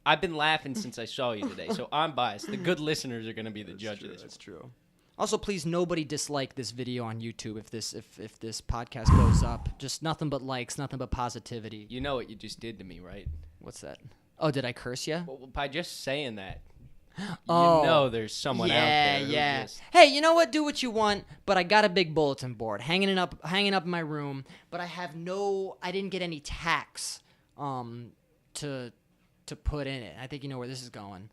I've been laughing since I saw you today, so I'm biased. The good listeners are gonna be the judge of this. That's true. Also, please, nobody dislike this video on YouTube if this podcast goes up. Just nothing but likes, nothing but positivity. You know what you just did to me, right? What's that? Oh, did I curse you? Well, by just saying that, you know there's someone out there. Yeah. Hey, you know what? Do what you want, but I got a big bulletin board hanging up in my room. But I didn't get any tacks to put in it. I think you know where this is going.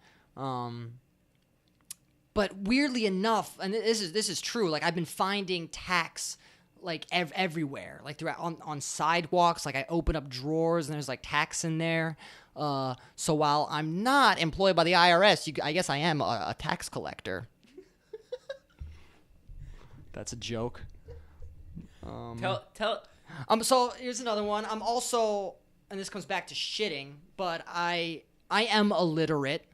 But weirdly enough, and this is true. Like I've been finding tacks like everywhere, like throughout on sidewalks. Like I open up drawers and there's like tacks in there. So while I'm not employed by the IRS, I guess I am a tax collector. That's a joke. Tell. So here's another one. I'm also, and this comes back to shitting, but I am illiterate.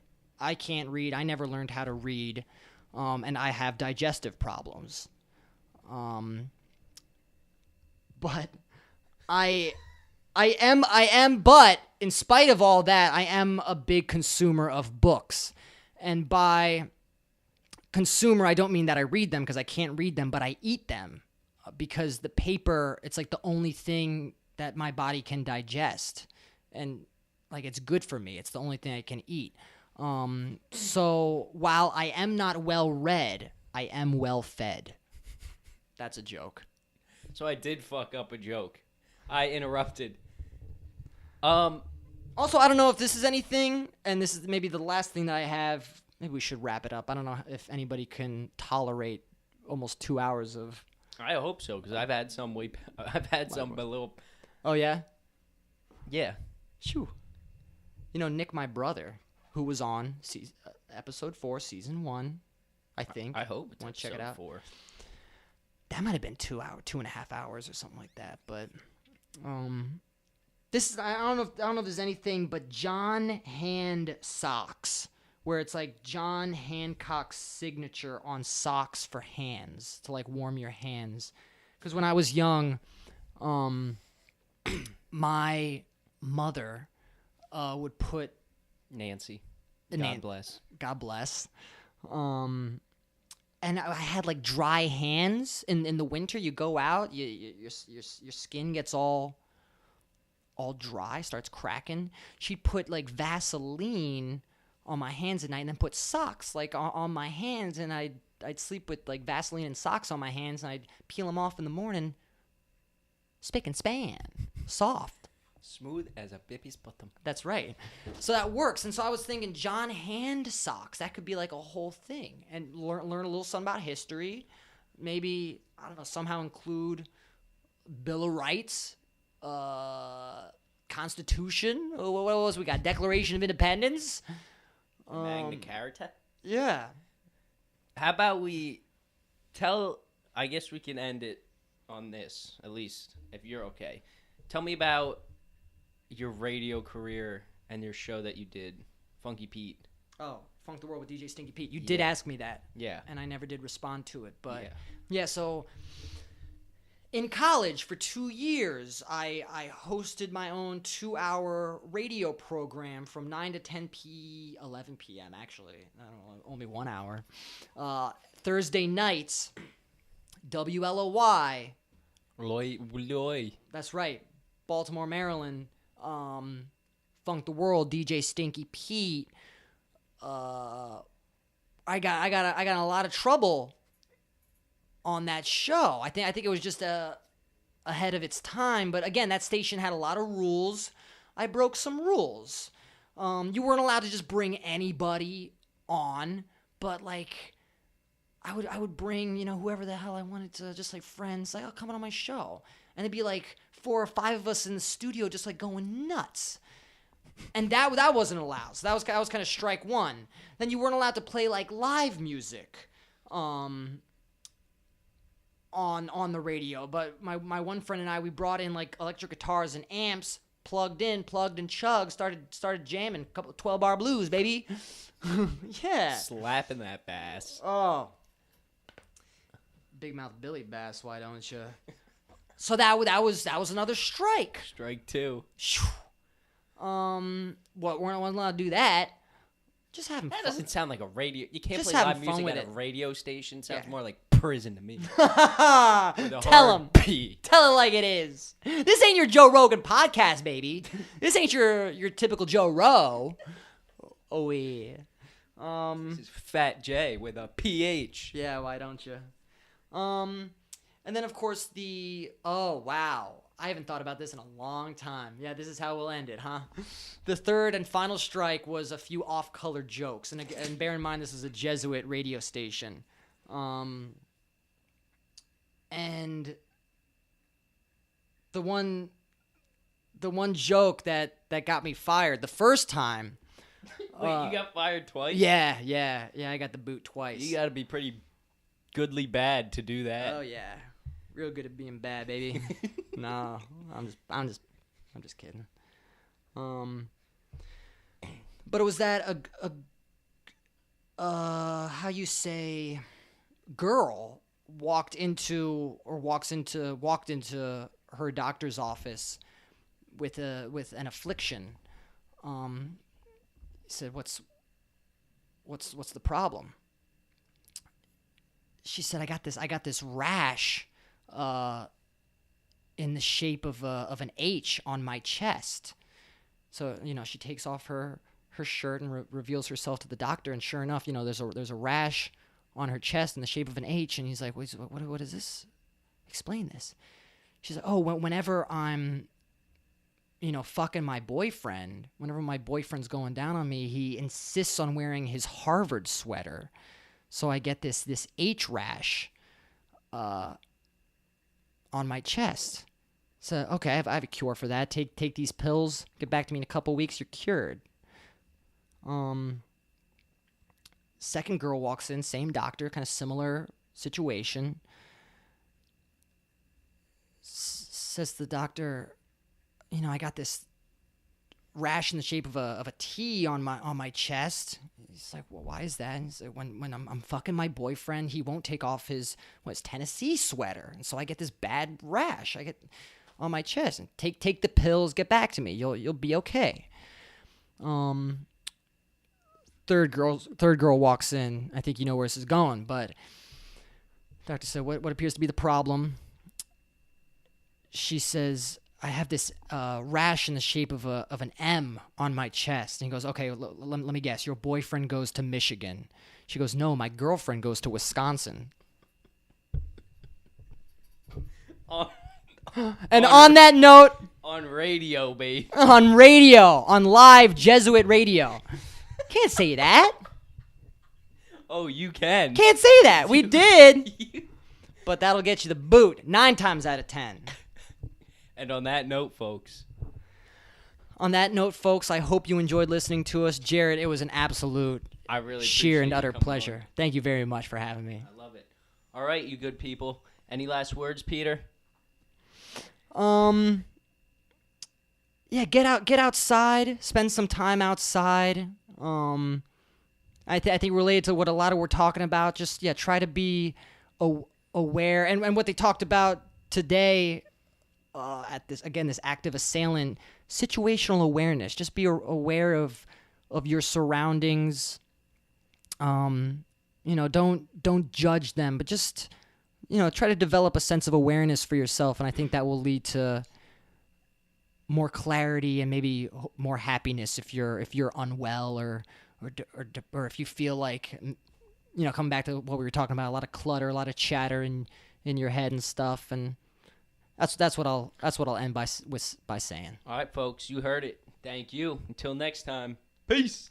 I can't read. I never learned how to read, and I have digestive problems. But I am. But in spite of all that, I am a big consumer of books, and by consumer, I don't mean that I read them because I can't read them, but I eat them because the paper, it's like the only thing that my body can digest, and like it's good for me. It's the only thing I can eat. So while I am not well read, I am well fed. That's a joke. So I did fuck up a joke. I interrupted. Also, I don't know if this is anything, and this is maybe the last thing that I have. Maybe we should wrap it up. I don't know if anybody can tolerate almost 2 hours of. I hope so, because I've had some a little. Oh yeah. Yeah. Shoo. Nick, my brother, who was on episode 4, season 1, I think. I hope. Want to check it out? 4. That might have been 2.5 hours or something like that. But this is, I don't know if there's anything, but John Hand socks, where it's like John Hancock's signature on socks for hands to like warm your hands. Because when I was young, my mother would put Nancy. God bless. God bless. and I had like dry hands in the winter. You go out, your skin gets all dry, starts cracking. She'd put like Vaseline on my hands at night, and then put socks like on my hands, and I'd sleep with like Vaseline and socks on my hands, and I'd peel them off in the morning. Spick and span, soft. Smooth as a baby's bottom. That's right. So that works. And so I was thinking John Hand socks. That could be like a whole thing. And learn a little something about history. Maybe, I don't know, somehow include Bill of Rights, Constitution. What else we got? Declaration of Independence. Magna Carta. Yeah. How about we I guess we can end it on this, at least, if you're okay. Tell me about your radio career and your show that you did, Funky Pete. Oh, Funk the World with DJ Stinky Pete. You did ask me that. Yeah. And I never did respond to it. But yeah, so in college for 2 years, I hosted my own 2-hour radio program from 9 to 11 p.m. actually. I don't know, only 1 hour. Thursday nights, WLOY. Loy. That's right. Baltimore, Maryland. Funk the World, DJ Stinky Pete. I got in a lot of trouble on that show. I think it was just ahead of its time. But again, that station had a lot of rules. I broke some rules. You weren't allowed to just bring anybody on, but like I would bring, whoever the hell I wanted to, just like friends, like, oh, come on my show. And it'd be like 4 or 5 of us in the studio just like going nuts. And that wasn't allowed. So that was kind of strike one. Then you weren't allowed to play like live music on the radio. But my one friend and I, we brought in like electric guitars and amps, plugged and chugged, started jamming, 12-bar blues, baby. Yeah. Slapping that bass. Oh. Big Mouth Billy bass, why don't you? So that was another strike. Strike 2. What, we're not allowed to do that. Just having fun. That doesn't sound like a radio. You can't Just play live having fun music with at a it. radio station. Sounds more like prison to me. Tell him. Tell it like it is. This ain't your Joe Rogan podcast, baby. This ain't your typical Joe Rowe. Oh yeah. This is Fat J with a PH. Yeah, why don't you? And then of course oh wow. I haven't thought about this in a long time. Yeah, this is how we'll end it, huh? The third and final strike was a few off-color jokes. And bear in mind, this is a Jesuit radio station. And the one joke that got me fired the first time. Wait, you got fired twice? Yeah, I got the boot twice. You got to be pretty goodly bad to do that. Oh, yeah. Real good at being bad, baby. No, I'm just kidding. But it was that how you say, girl walked into her doctor's office with an affliction. Said, what's the problem? She said, I got this rash in the shape of an H on my chest. So, she takes off her shirt and reveals herself to the doctor, and sure enough, there's a rash on her chest in the shape of an H, and he's like, what is this? Explain this. She's like, oh, whenever I'm, fucking my boyfriend, whenever my boyfriend's going down on me, he insists on wearing his Harvard sweater. So I get this H rash on my chest. So, okay, I have a cure for that. Take these pills. Get back to me in a couple weeks. You're cured. Second girl walks in, same doctor, kind of similar situation. Says to the doctor, I got this rash in the shape of a T on my chest. He's like, well, why is that? And he's like, when I'm fucking my boyfriend, he won't take off his Tennessee sweater, and so I get this bad rash. I get on my chest. And take the pills. Get back to me. You'll be okay. Third girl walks in. I think you know where this is going, but Doctor said, what appears to be the problem? She says, I have this rash in the shape of an M on my chest. And he goes, okay, let me guess. Your boyfriend goes to Michigan. She goes, no, my girlfriend goes to Wisconsin. And on that note... On radio, babe. On radio. On live Jesuit radio. Can't say that. Oh, you can. Can't say that. We did. But that'll get you the boot 9 times out of 10. And on that note, folks. I hope you enjoyed listening to us. Jared, it was an absolute sheer and utter pleasure. On. Thank you very much for having me. I love it. All right, you good people. Any last words, Peter? Yeah, get outside, spend some time outside. I think related to what a lot of we're talking about, just try to be aware, and what they talked about today at this active assailant, situational awareness. Just be aware of your surroundings. Don't judge them, but just try to develop a sense of awareness for yourself, and I think that will lead to more clarity and maybe more happiness if you're unwell or if you feel like coming back to what we were talking about, a lot of clutter, a lot of chatter in your head and stuff, and that's what I'll end by saying. All right, folks, you heard it. Thank you. Until next time. Peace.